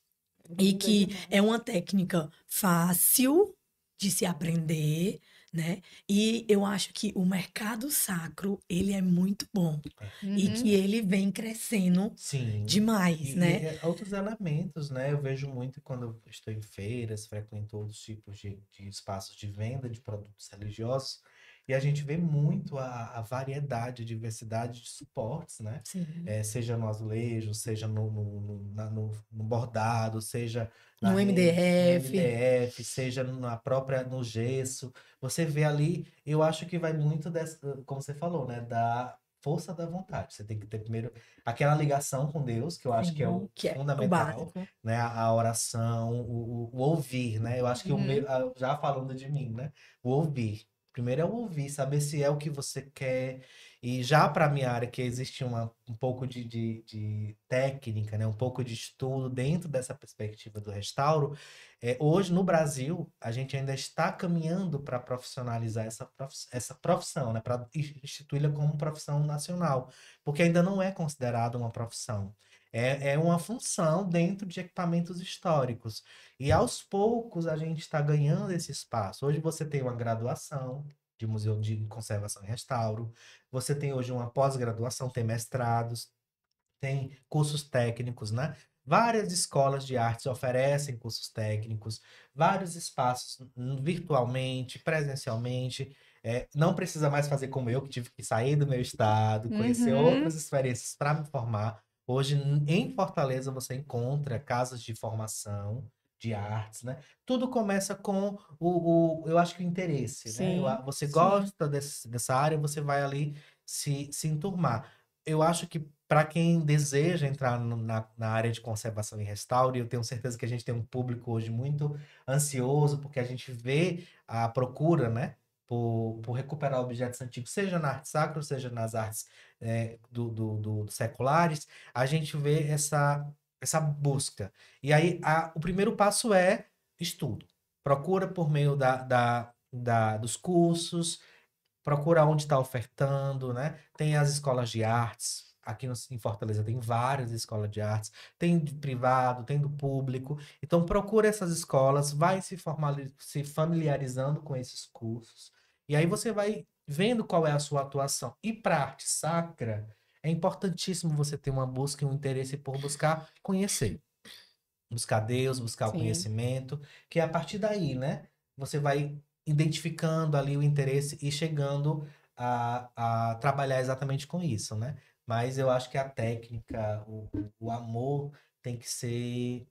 E Linda que demais. é uma técnica fácil de se aprender, né? E eu acho que o mercado sacro, ele é muito bom. E Uhum. que ele vem crescendo Sim. demais, né? Outros elementos, né? Eu vejo muito quando eu estou em feiras, frequento outros tipos de espaços de venda de produtos religiosos, e a gente vê muito a variedade, a diversidade de suportes, né? Sim. Seja no azulejo, seja no bordado, seja na No rede, no MDF. MDF, seja no gesso. Você vê ali, eu acho que vai muito dessa, como você falou, né? Da força da vontade. Você tem que ter primeiro aquela ligação com Deus, que eu acho que é Sim, o que é o fundamental, básico. né? A oração, o ouvir, né? Eu acho que Uhum. já falando de mim, né? O ouvir. Primeiro é o ouvir, saber se é o que você quer. E já para a minha área, que existe um pouco de técnica, né? Um pouco de estudo dentro dessa perspectiva do restauro, hoje no Brasil, a gente ainda está caminhando para profissionalizar essa profissão, né? Para instituí-la como profissão nacional, porque ainda não é considerada uma profissão. É uma função dentro de equipamentos históricos. E aos poucos a gente está ganhando esse espaço. Hoje você tem uma graduação de Museu de Conservação e Restauro, você tem hoje uma pós-graduação, tem mestrados, tem cursos técnicos, né? Várias escolas de artes oferecem cursos técnicos, vários espaços virtualmente, presencialmente. Não precisa mais fazer como eu, que tive que sair do meu estado, conhecer Uhum. outras experiências para me formar. Hoje, em Fortaleza, você encontra casas de formação de artes, né? Tudo começa com eu acho que o interesse, né? Sim, Você sim. gosta dessa área, você vai ali se enturmar. Eu acho que para quem deseja entrar na área de conservação e restauro, e eu tenho certeza que a gente tem um público hoje muito ansioso, porque a gente vê a procura, né, por recuperar objetos antigos, seja na arte sacra, seja nas artes seculares, a gente vê essa busca. E aí, o primeiro passo é estudo. Procura por meio dos cursos, procura onde está ofertando, né? Tem as escolas de artes. Aqui em Fortaleza tem várias escolas de artes, tem de privado, tem do público. Então procura essas escolas, vai se familiarizando com esses cursos. E aí você vai vendo qual é a sua atuação. E para arte sacra, é importantíssimo você ter uma busca e um interesse por buscar conhecer. Buscar Deus, buscar o Sim. conhecimento, que é a partir daí, né? Você vai identificando ali o interesse e chegando a trabalhar exatamente com isso, né? Mas eu acho que a técnica, o amor tem que ser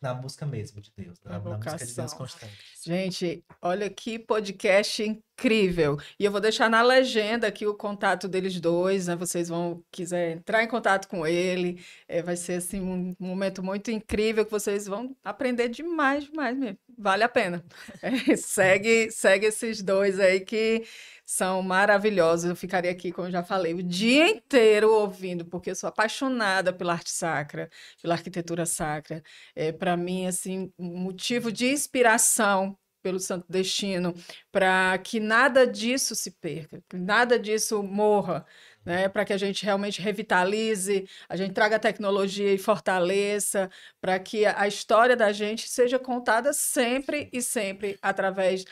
na busca mesmo de Deus, A na busca de Deus vocação. constante. Gente, olha que podcast incrível. E eu vou deixar na legenda aqui o contato deles dois, né? Vocês vão quiser entrar em contato com ele. Vai ser assim um momento muito incrível que vocês vão aprender demais, demais mesmo. Vale a pena. Segue esses dois aí que são maravilhosos. Eu ficaria aqui, como eu já falei, o dia inteiro ouvindo, porque eu sou apaixonada pela arte sacra, pela arquitetura sacra. Para mim, assim, um motivo de inspiração pelo Santo Destino, para que nada disso se perca, que nada disso morra, né? Para que a gente realmente revitalize, a gente traga tecnologia e fortaleça, para que a história da gente seja contada sempre e sempre através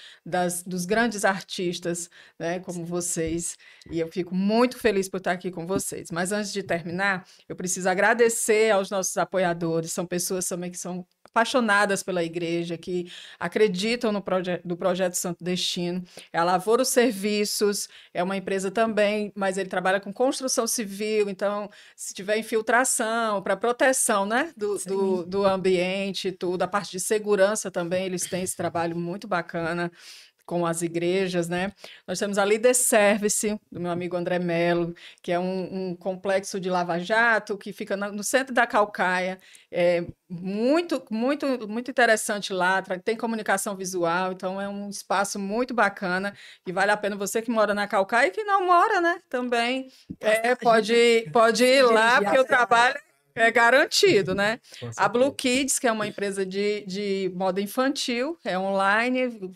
dos grandes artistas, né? Como vocês. E eu fico muito feliz por estar aqui com vocês. Mas antes de terminar, eu preciso agradecer aos nossos apoiadores, são pessoas também que são apaixonadas pela igreja, que acreditam no projeto Santo Destino. É a Lavoro Serviços, é uma empresa também, mas ele trabalha com construção civil, então, se tiver infiltração, para proteção, né, do ambiente, tudo, a parte de segurança também, eles têm esse trabalho muito bacana com as igrejas, né? Nós temos a Líder Service, do meu amigo André Melo, que é um complexo de lava-jato que fica no centro da Caucaia. É muito interessante lá, tem comunicação visual, então é um espaço muito bacana e vale a pena você que mora na Caucaia e que não mora, né? Também pode ir lá, porque o trabalho é garantido, né? A Blue Kids, que é uma empresa de moda infantil, é online,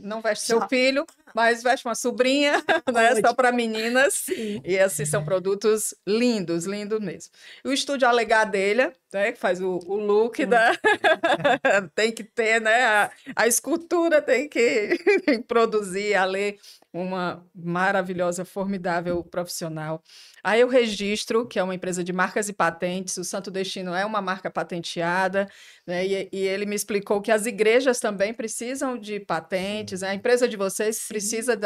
não veste seu filho, mas veste uma sobrinha, né? Só para meninas. Sim. E assim são produtos lindos, lindos mesmo. E o Estúdio Alegadelha, né? Que faz o look da. Tem que ter, né? A escultura tem que produzir, a lei. Uma maravilhosa, formidável profissional. A Eu Registro, que é uma empresa de marcas e patentes, o Santo Destino é uma marca patenteada, né? E ele me explicou que as igrejas também precisam de patentes, né? A empresa de vocês precisa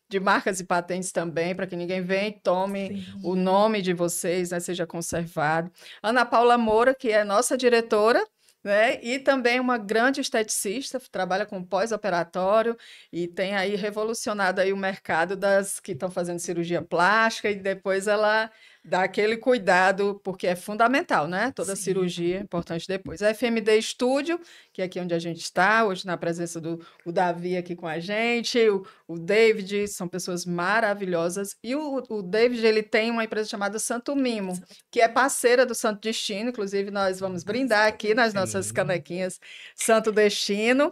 de marcas e patentes também, para que ninguém venha e tome o nome de vocês, né? Seja conservado. Ana Paula Moura, que é nossa diretora, né? E também uma grande esteticista, trabalha com pós-operatório e tem aí revolucionado aí o mercado das que estão fazendo cirurgia plástica e depois ela dá aquele cuidado, porque é fundamental, né? Toda cirurgia é importante depois. A FMD Estúdio, que é aqui onde a gente está, hoje na presença do Davi aqui com a gente, o David, são pessoas maravilhosas. E o David, ele tem uma empresa chamada Santo Mimo, que é parceira do Santo Destino, inclusive nós vamos brindar aqui nas nossas canequinhas Santo Destino.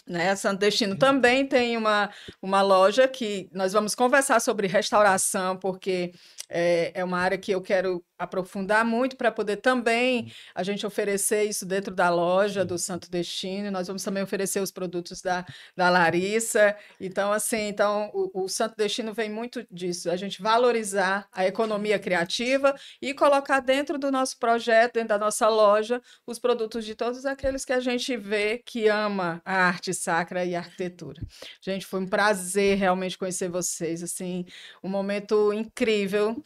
Né? Santo Destino também tem uma loja que nós vamos conversar sobre restauração, porque é uma área que eu quero aprofundar muito para poder também a gente oferecer isso dentro da loja do Santo Destino. Nós vamos também oferecer os produtos da Larissa. Então, assim, o Santo Destino vem muito disso, a gente valorizar a economia criativa e colocar dentro do nosso projeto, dentro da nossa loja, os produtos de todos aqueles que a gente vê que ama a arte sacra e a arquitetura. Gente, foi um prazer realmente conhecer vocês, assim, um momento incrível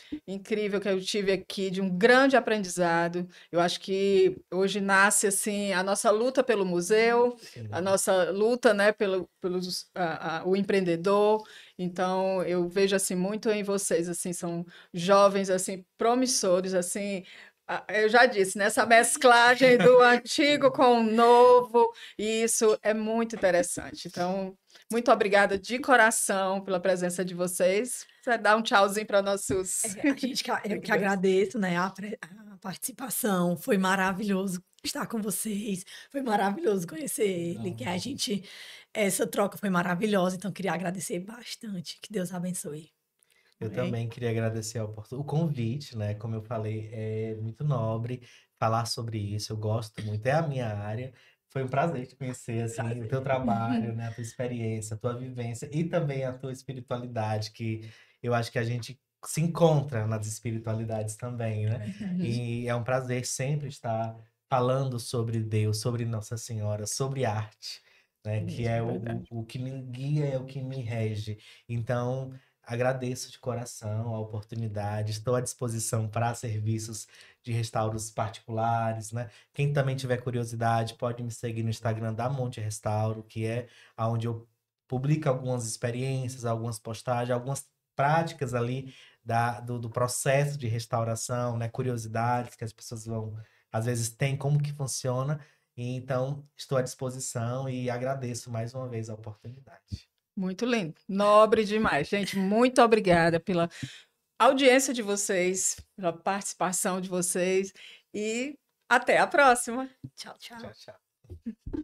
que eu tive aqui, de um grande aprendizado. Eu acho que hoje nasce assim a nossa luta pelo museu, a nossa luta, né, o empreendedor. Então eu vejo assim muito em vocês, assim, são jovens assim promissores, assim. Eu já disse, nessa mesclagem do antigo com o novo, e isso é muito interessante. Então, muito obrigada de coração pela presença de vocês. Você dá um tchauzinho para nossos. Eu que agradeço, né, a participação. Foi maravilhoso estar com vocês. Foi maravilhoso conhecer ele. Essa troca foi maravilhosa. Então, queria agradecer bastante. Que Deus abençoe. Eu também queria agradecer o convite, né? Como eu falei, é muito nobre falar sobre isso. Eu gosto muito, é a minha área. Foi um prazer te conhecer, assim, o teu trabalho, né? A tua experiência, a tua vivência e também a tua espiritualidade, que eu acho que a gente se encontra nas espiritualidades também, né? E é um prazer sempre estar falando sobre Deus, sobre Nossa Senhora, sobre arte, né? Que é o que me guia, é o que me rege. Então, agradeço de coração a oportunidade, estou à disposição para serviços de restauros particulares, né? Quem também tiver curiosidade pode me seguir no Instagram da Monte Restauro, que é onde eu publico algumas experiências, algumas postagens, algumas práticas ali do processo de restauração, né? Curiosidades que as pessoas às vezes têm, como que funciona. E, então, estou à disposição e agradeço mais uma vez a oportunidade. Muito lindo, nobre demais. Gente, muito obrigada pela audiência de vocês, pela participação de vocês e até a próxima. Tchau, tchau. Tchau, tchau.